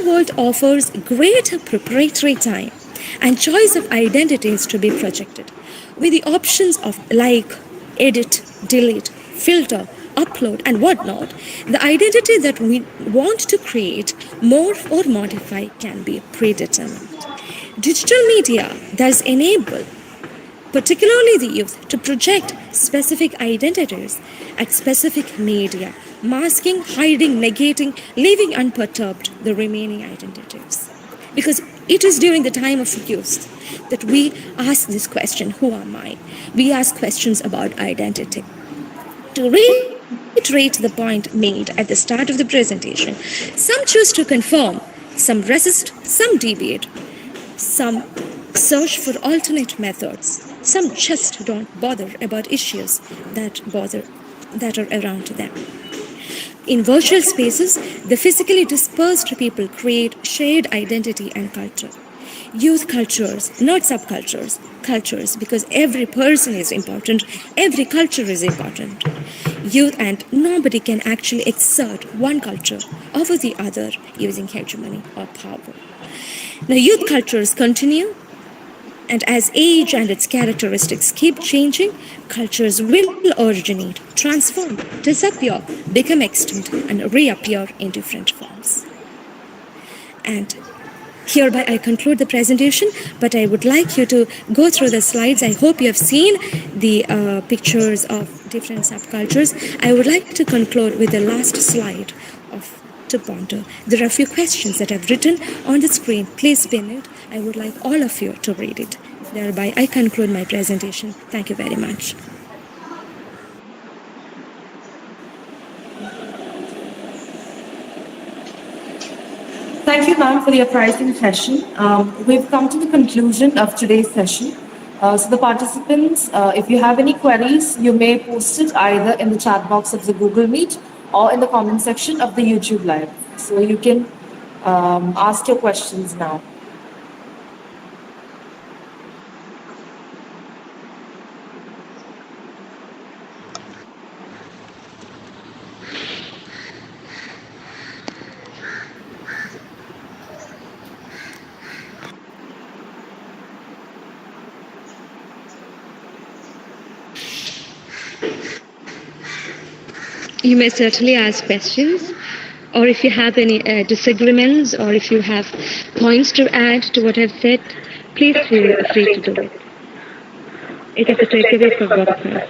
world offers greater preparatory time and choice of identities to be projected, with the options of like, edit, delete, filter, upload, and whatnot. The identity that we want to create, morph, or modify can be predetermined. Digital media thus enable particularly the youth to project specific identities at specific media, masking, hiding, negating, leaving unperturbed the remaining identities. Because it is during the time of youth that we ask this question, who am I? We ask questions about identity. To reiterate the point made at the start of the presentation, some choose to conform, some resist, some deviate, some search for alternate methods, some just don't bother about issues that are around them. In virtual spaces, the physically dispersed people create shared identity and culture. Youth cultures, not subcultures, cultures, because every person is important, every culture is important. Youth, and nobody can actually exert one culture over the other using hegemony or power. Now, youth cultures continue, and as age and its characteristics keep changing, cultures will originate, transform, disappear, become extinct, and reappear in different forms. And hereby I conclude the presentation, but I would like you to go through the slides. I hope you have seen the pictures of different subcultures. I would like to conclude with the last slide to ponder. There are a few questions that I've written on the screen. Please pin it. I would like all of you to read it. Thereby, I conclude my presentation. Thank you very much. Thank you, ma'am, for your pricing session. We've come to the conclusion of today's session. So the participants, if you have any queries, you may post it either in the chat box of the Google Meet or in the comment section of the YouTube Live. So you can ask your questions now. You may certainly ask questions, or if you have any disagreements, or if you have points to add to what I've said, please feel free to do it. It is a takeaway for both of us.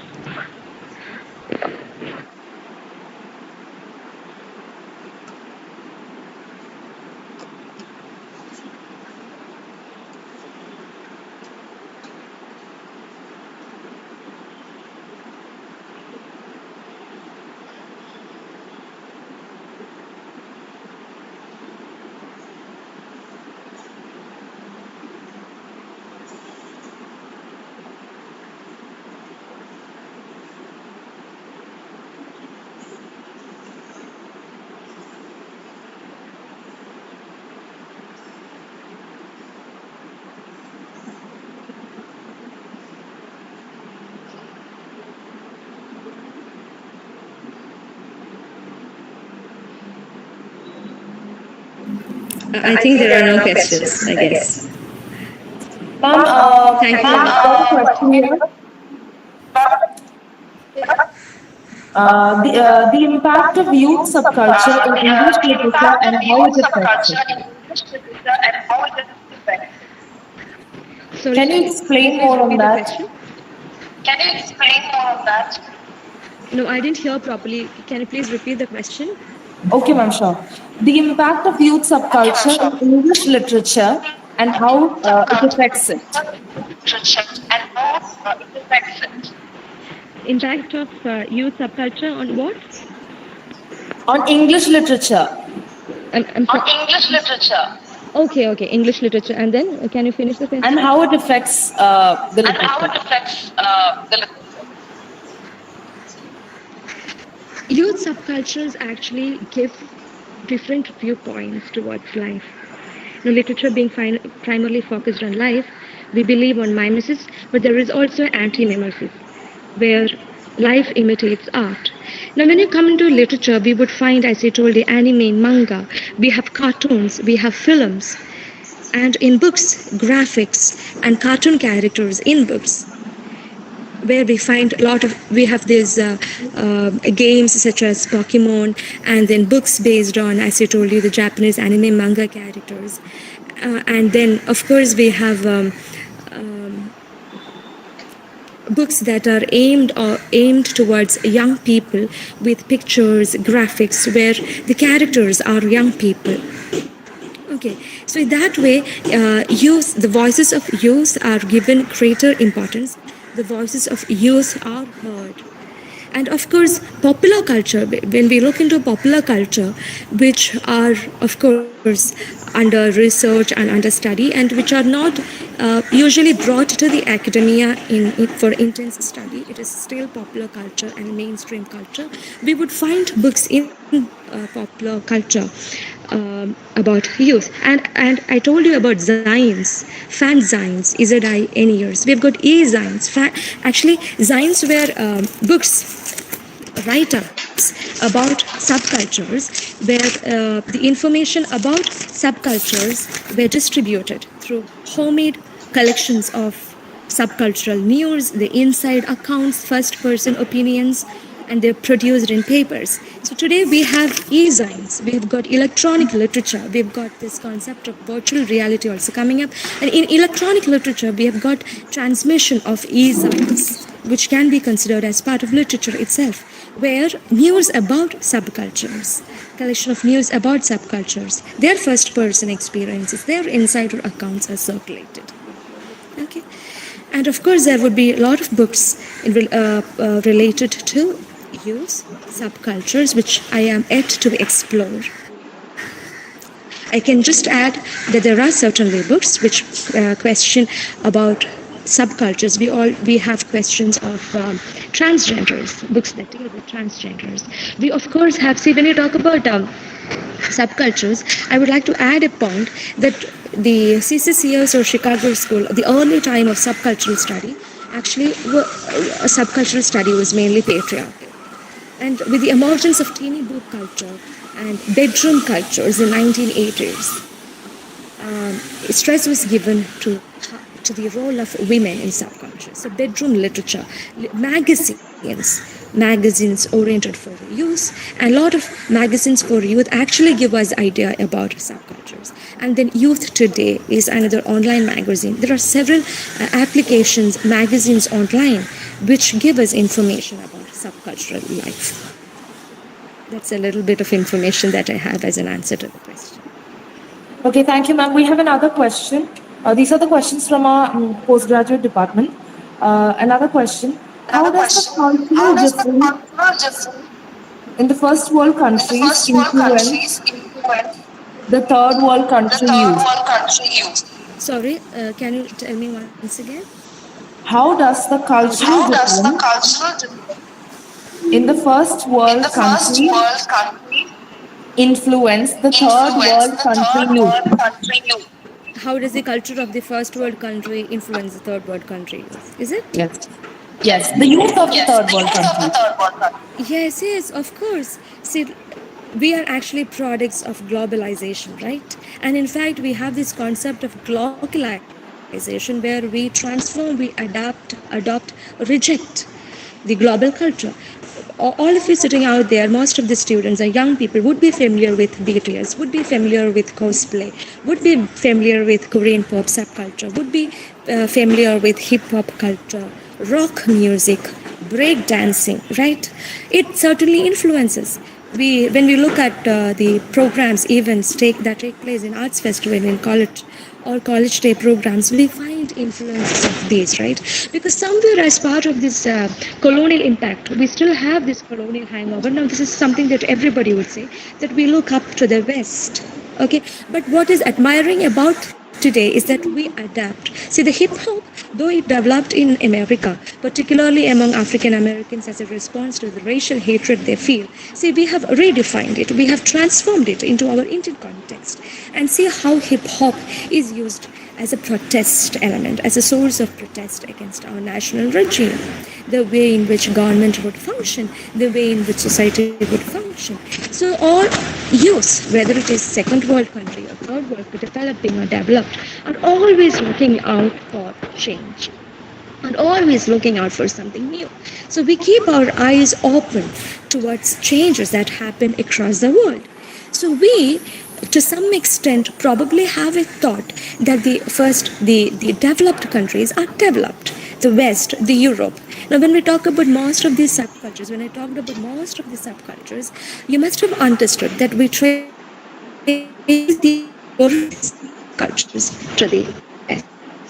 I think there are no questions, I guess. Ma'am, Thank I you. got a question here. The impact of youth subculture in English literature and how it affects it. Sorry, Can you can you explain please more on repeat the that? question? No, I didn't hear properly. Can you please repeat the question? Okay, ma'am, sure. The impact of youth subculture in English literature and how it affects it. Impact of youth subculture on what? On English literature. Okay, okay, English literature. And then can you finish the And question? how it affects the literature. Youth subcultures actually give different viewpoints towards life. Now, literature being primarily focused on life, we believe on mimesis, but there is also anti-mimesis, where life imitates art. Now, when you come into literature, we would find, as I told you, anime, manga, we have cartoons, we have films, and in books, graphics and cartoon characters in books, where we have these games such as Pokemon, and then books based on, as I told you, the Japanese anime manga characters, and then of course we have books that are aimed towards young people with pictures, graphics, where the characters are young people. Okay, so in that way, the voices of youth are given greater importance. The voices of youth are heard. And of course, popular culture, when we look into popular culture, which are, of course, under research and under study, and which are not usually brought to the academia for intense study, it is still popular culture and mainstream culture. We would find books in popular culture about youth. And I told you about zines, fanzines, ZINERs. We've got e-zines. Actually, zines were books, write-ups about subcultures, where the information about subcultures were distributed through homemade collections of subcultural news, the inside accounts, first-person opinions, and they're produced in papers. So today we have e-zines, we've got electronic literature, we've got this concept of virtual reality also coming up. And in electronic literature, we have got transmission of e-zines, which can be considered as part of literature itself, where news about subcultures, collection of news about subcultures, their first-person experiences, their insider accounts are circulated. Okay. And of course, there would be a lot of books related to youth subcultures, which I am yet to explore. I can just add that there are certainly books which question about subcultures. We have questions of transgenders, books that deal with transgenders. We of course have, see, when you talk about subcultures, I would like to add a point that the CCCS or Chicago School, the early time of subcultural study, actually subcultural study was mainly patriarchal. And with the emergence of teeny book culture and bedroom cultures in 1980s, stress was given to the role of women in subculture. So bedroom literature, magazines oriented for youth, and a lot of magazines for youth actually give us idea about subcultures. And then Youth Today is another online magazine. There are several applications, magazines online, which give us information about subcultural life. That's a little bit of information that I have as an answer to the question. Okay, thank you, ma'am. We have another question. These are the questions from our postgraduate department. Another question. How does the cultural difference in the first world countries influence the third world country youth? Sorry, can you tell me once again? How does the cultural difference in the first world country influence the third world country youth? How does the culture of the first world country influence the third world country? Is it? Yes. Yes, the youth of the third world country. Yes, of course. See, we are actually products of globalization, right? And in fact, we have this concept of globalization where we transform, we adopt, reject the global culture. All of you sitting out there, most of the students or young people would be familiar with BTS, would be familiar with cosplay, would be familiar with Korean pop subculture, would be familiar with hip hop culture, rock music, break dancing, right? It certainly influences. When we look at the programs, events that take place in arts festival in college or college day programs, we find influences of these, right? Because somewhere as part of this colonial impact, we still have this colonial hangover. Now, this is something that everybody would say, that we look up to the West, okay? But what is admiring about today is that we adapt. See, the hip hop, though it developed in America, particularly among African Americans as a response to the racial hatred they feel, see, we have redefined it, we have transformed it into our Indian context. And see how hip hop is used as a protest element, as a source of protest against our national regime, the way in which government would function, the way in which society would function. So all youth, whether it is second world country or third world, developing or developed, are always looking out for change and always looking out for something new. So we keep our eyes open towards changes that happen across the world. So we, to some extent, probably have a thought that the developed countries are developed, the West, the Europe. Now, when we talk about most of these subcultures, you must have understood that we trace the cultures to the West,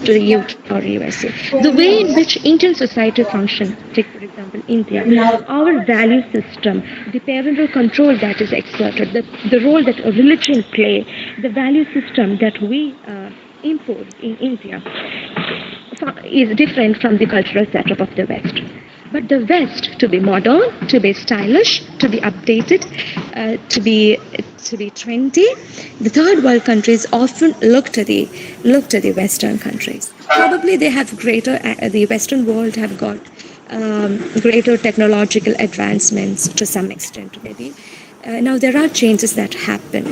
to the UK or USA. The way in which Indian society functions, take for example India, our value system, the parental control that is exerted, the role that religion play, the value system that we impose in India is different from the cultural setup of the West. But the West, to be modern, to be stylish, to be updated, to be trendy, the third world countries often look to the Western countries. Probably they have the Western world have got greater technological advancements to some extent, maybe. Now there are changes that happen.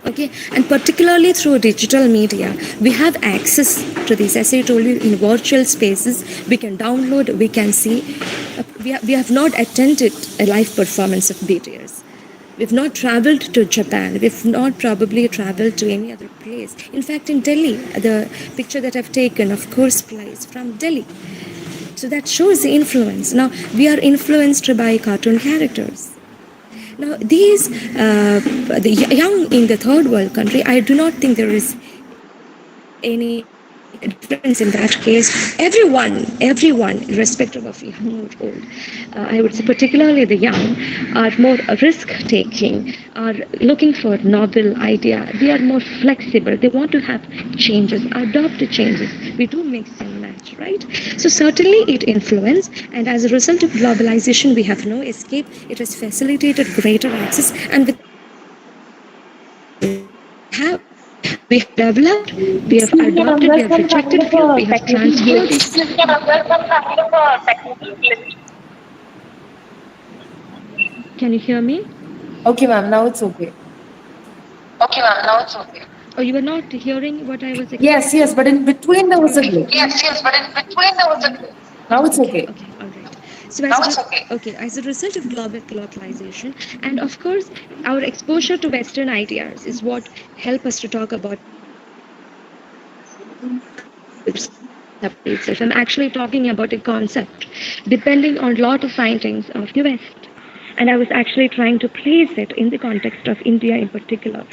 Okay, and particularly through digital media, we have access to this. As I told you, in virtual spaces, we can download, we can see. We have not attended a live performance of BTS. We've not traveled to Japan. We've not probably traveled to any other place. In fact, in Delhi, the picture that I've taken, of course, is from Delhi. So that shows the influence. Now, we are influenced by cartoon characters. Now, these, the young in the third world country, I do not think there is any difference in that case. Everyone, irrespective of young or old, I would say particularly the young, are more risk-taking, are looking for novel idea. They are more flexible. They want to have changes, adopt changes. We do mix and match, right? So certainly it influences, and as a result of globalization, we have no escape. It has facilitated greater access, and we have developed, we have adopted, we have rejected few, we have transferred. Can you hear me? Okay, ma'am, now it's okay. Oh, you were not hearing what I was explaining? Yes, but in between there was a glitch. Now it's okay. Okay, all right. So as a result of globalization, and of course, our exposure to Western ideas is what help us to talk about. I'm actually talking about a concept depending on a lot of findings of the West. And I was actually trying to place it in the context of India in particular,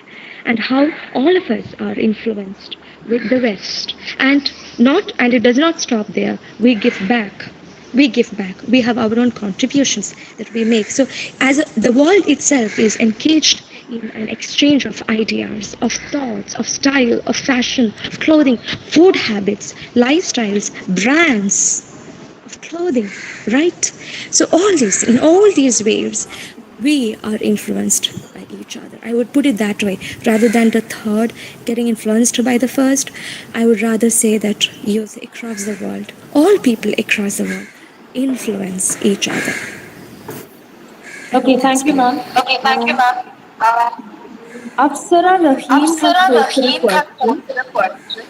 and how all of us are influenced with the West. And it does not stop there. We give back. We have our own contributions that we make. So as the world itself is engaged in an exchange of ideas, of thoughts, of style, of fashion, of clothing, food habits, lifestyles, brands of clothing, right? So in all these ways, we are influenced by each other. I would put it that way. Rather than the third getting influenced by the first, I would rather say that youth across the world, all people across the world, influence each other. Okay, thank you, ma'am. Okay, thank you, ma'am. Afsara Rahim has Afsara posted a Rahim has question. posted a question.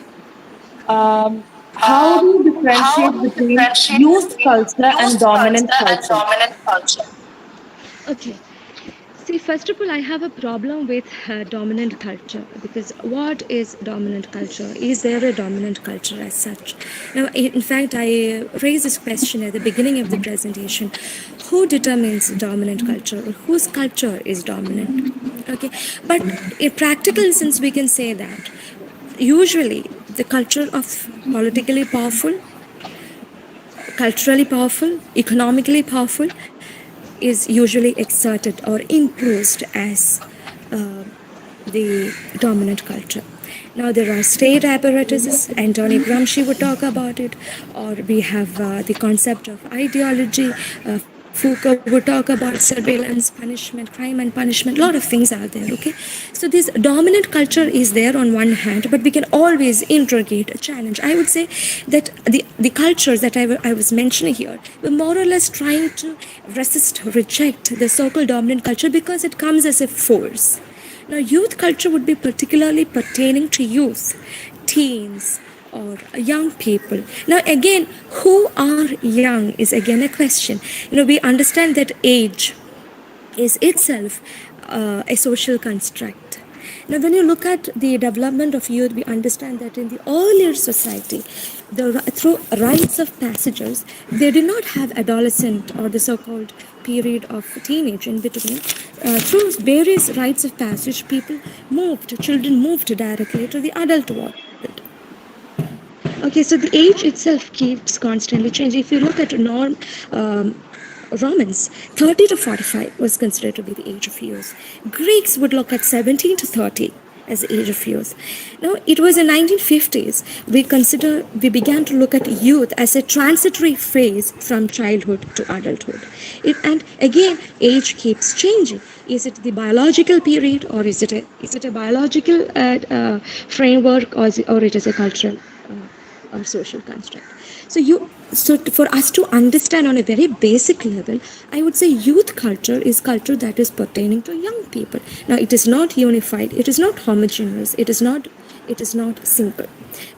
How do you How differentiate do you between differentiate youth between culture and youth dominant culture and culture? dominant culture? Okay. See, first of all, I have a problem with dominant culture because what is dominant culture? Is there a dominant culture as such? Now, in fact, I raised this question at the beginning of the presentation. Who determines dominant culture or whose culture is dominant? Okay, but in practical sense, we can say that usually the culture of politically powerful, culturally powerful, economically powerful is usually exerted or imposed as uh, the dominant culture. Now, there are state apparatuses, Antonio Gramsci would talk about it, or we have the concept of ideology. Foucault would talk about surveillance, punishment, crime and punishment. A lot of things are there, okay? So, this dominant culture is there on one hand, but we can always interrogate, challenge. I would say that the cultures that I was mentioning here were more or less trying to resist, reject the so called dominant culture because it comes as a force. Now, youth culture would be particularly pertaining to youth, teens, or young people. Now, again, who are young is again a question. We understand that age is itself a social construct. Now, when you look at the development of youth, we understand that in the earlier society, through rites of passages, they did not have adolescent or the so-called period of teenage in between. Through various rites of passage, children moved directly to the adult world. Okay, so the age itself keeps constantly changing. If you look at Romans, 30 to 45 was considered to be the age of youth. Greeks would look at 17 to 30 as the age of youth. Now, it was in 1950s we began to look at youth as a transitory phase from childhood to adulthood. And again, age keeps changing. Is it the biological period, or is it a biological framework, or it is a cultural or social construct? So for us to understand on a very basic level, I would say youth culture is culture that is pertaining to young people. Now, it is not unified, it is not homogeneous, it is not simple.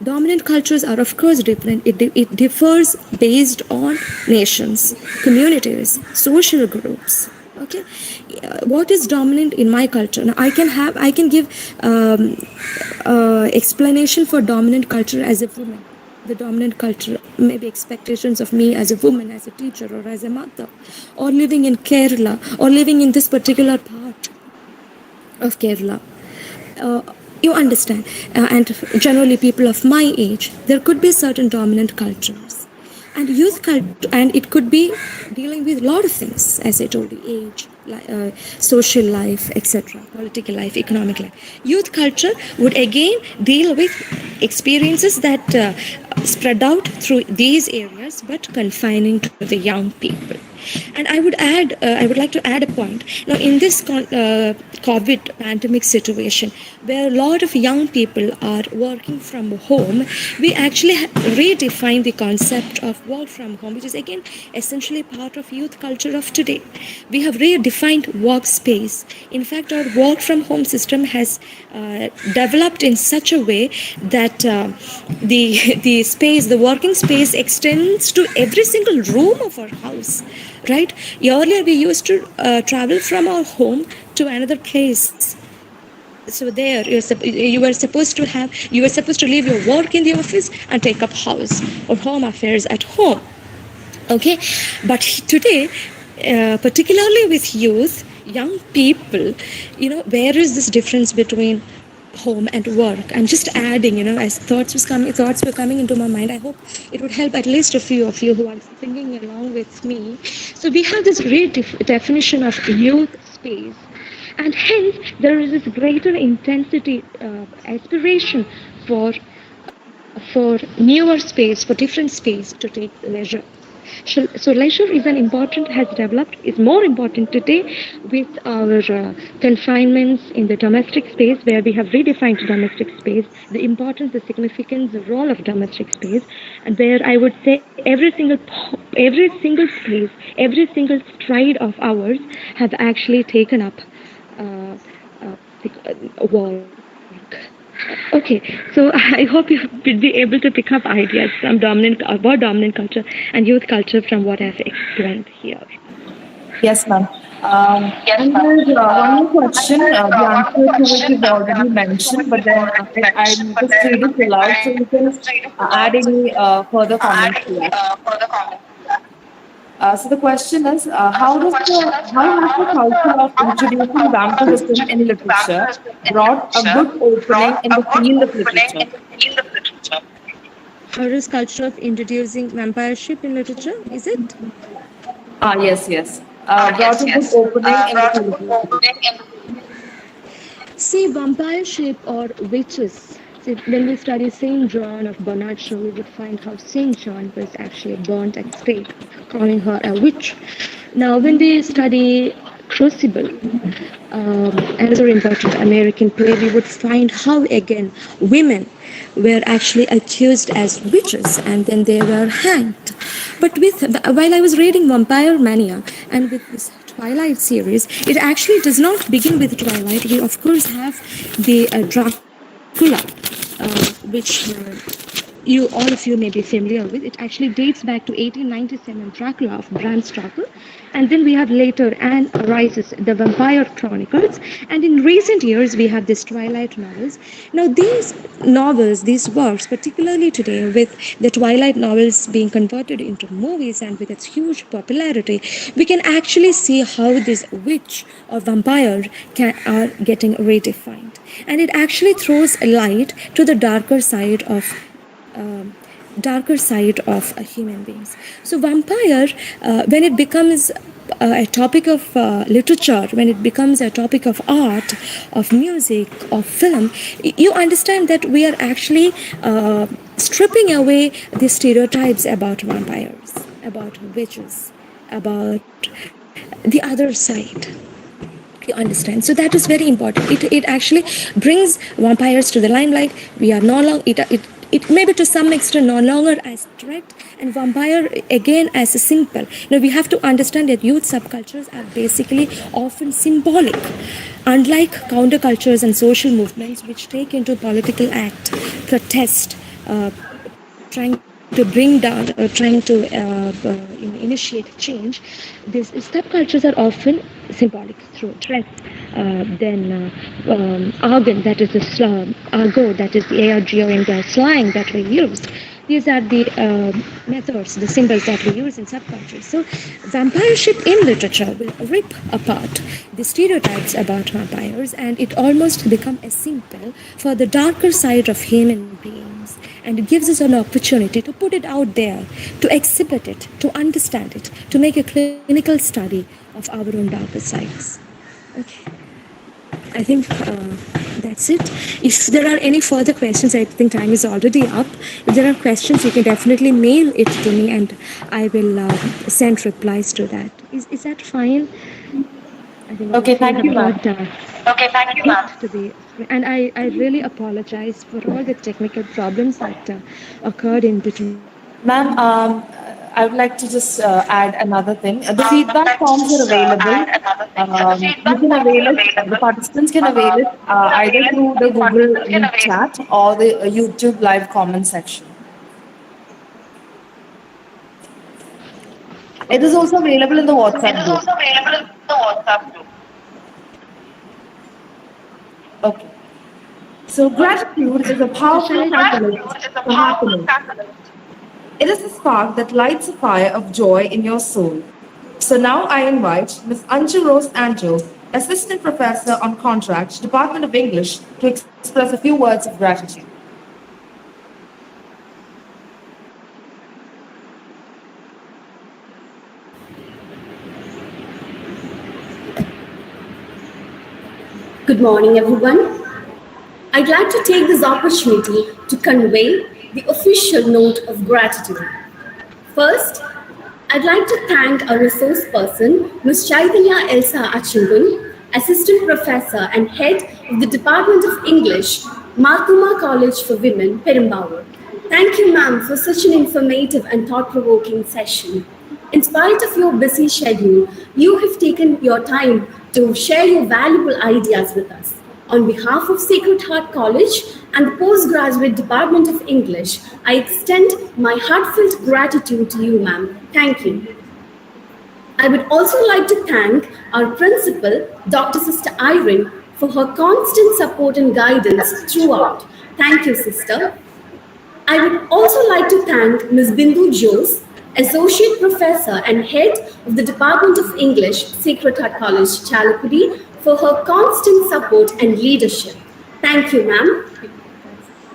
Dominant cultures are of course different. It differs based on nations, communities, social groups. Okay, what is dominant in my culture? Now, I can give explanation for dominant culture as a woman. The dominant culture, maybe expectations of me as a woman, as a teacher, or as a mother, or living in Kerala, or living in this particular part of Kerala. You understand, and generally people of my age, there could be certain dominant cultures. And youth culture, and it could be dealing with a lot of things, as I told you, age, social life, etc., political life, economic life. Youth culture would again deal with experiences that spread out through these areas, but confining to the young people. And I would like to add a point. Now, in this COVID pandemic situation, where a lot of young people are working from home, we actually redefine the concept of work from home, which is again essentially part of youth culture of today. We have redefined workspace. In fact, our work from home system has developed in such a way that the working space extends to every single room of our house. Right? Earlier, we used to travel from our home to another place. So there, you were supposed to leave your work in the office and take up house or home affairs at home. Okay, but today, particularly with youth, young people, where is this difference between home and work? I'm just adding, as thoughts were coming into my mind. I hope it would help at least a few of you who are thinking along with me. So we have this definition of youth space, and hence there is this greater intensity aspiration for newer space, for different space to take leisure. So leisure is more important today with our confinements in the domestic space, where we have redefined domestic space, the importance, the significance, the role of domestic space, and where I would say every single every single space, every single stride of ours have actually taken up work. Okay, so I hope you will be able to pick up ideas from dominant culture and youth culture from what I've explained here. Yes, ma'am. And there's one more question, the answer to which you've already mentioned, but then I'm just read it aloud so you can add any further comments to that. So the question is, how has the culture of introducing vampirism in literature brought a good opening in the field of literature? Or is culture of introducing vampireship in literature? Is it? Yes, yes. Brought a good opening in the field of literature. See, vampireship or witches. See, when we study Saint John of Bernard Shaw, we would find how Saint John was actually burnt at stake, calling her a witch. Now, when we study Crucible, another important American play, we would find how again women were actually accused as witches and then they were hanged. But while I was reading Vampire Mania and with this Twilight series, it actually does not begin with Twilight. We of course have the Dracula, which all of you may be familiar with. It actually dates back to 1897 Dracula of Bram Stoker. And then we have later Anne Rice's The Vampire Chronicles. And in recent years, we have these Twilight novels. Now, these novels, these works, particularly today with the Twilight novels being converted into movies and with its huge popularity, we can actually see how this witch or vampire are getting redefined. And it actually throws a light to the darker side of human beings. So vampire, when it becomes a topic of literature, when it becomes a topic of art, of music, of film, you understand that we are actually stripping away the stereotypes about vampires, about witches, about the other side. You understand? So that is very important. It actually brings vampires to the limelight. We are no longer it may be to some extent no longer as threat and vampire again as a symbol. Now we have to understand that youth subcultures are basically often symbolic, unlike countercultures and social movements which take into political act, protest, trying to bring down or trying to initiate change. These subcultures are often symbolic through dress, then argot, that is the argot, that is the ARGO in the slang that we use. These are the methods, the symbols that we use in subcultures. So vampireship in literature will rip apart the stereotypes about vampires and it almost become a symbol for the darker side of human beings. And it gives us an opportunity to put it out there, to exhibit it, to understand it, to make a clinical study of our own darker sides. Okay. I think that's it. If there are any further questions, I think time is already up. If there are questions, you can definitely mail it to me and I will send replies to that. Is that fine? I think okay, thank you, ma'am. Okay, thank you, ma'am. And I really apologize for all the technical problems that occurred in between. Ma'am, I would like to just add another thing. The feedback forms are available. You can avail it, the participants can avail it either through the Google Meet chat or the YouTube live comment section. It is also available in the WhatsApp group. Okay. So gratitude is a powerful catalyst for happiness. It is a spark that lights a fire of joy in your soul. So now I invite Ms. Anju Rose Anjo, Assistant Professor on Contract, Department of English, to express a few words of gratitude. Good morning, everyone. I'd like to take this opportunity to convey the official note of gratitude. First, I'd like to thank our resource person, Ms. Chaithanya Elsa Achankunju, Assistant Professor and Head of the Department of English, Thoma College for Women, Perumbavoor. Thank you, ma'am, for such an informative and thought-provoking session. In spite of your busy schedule, you have taken your time to share your valuable ideas with us. On behalf of Sacred Heart College and the Postgraduate Department of English, I extend my heartfelt gratitude to you, ma'am. Thank you. I would also like to thank our principal, Dr. Sister Irene, for her constant support and guidance throughout. Thank you, sister. I would also like to thank Ms. Bindu Jose, Associate Professor and Head of the Department of English, Sacred Heart College, Chalakudy, for her constant support and leadership. Thank you, ma'am.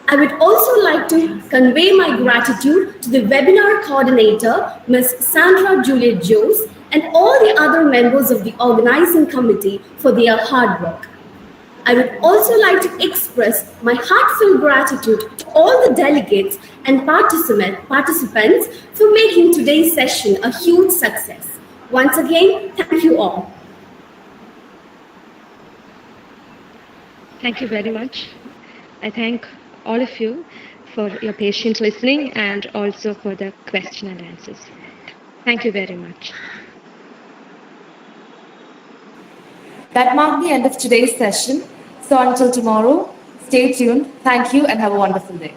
I would also like to convey my gratitude to the webinar coordinator, Ms. Sandra Juliet Jose, and all the other members of the organizing committee for their hard work. I would also like to express my heartfelt gratitude to all the delegates and participants for making today's session a huge success. Once again, thank you all. Thank you very much. I thank all of you for your patient listening and also for the question and answers. Thank you very much. That marked the end of today's session. So until tomorrow, stay tuned. Thank you and have a wonderful day.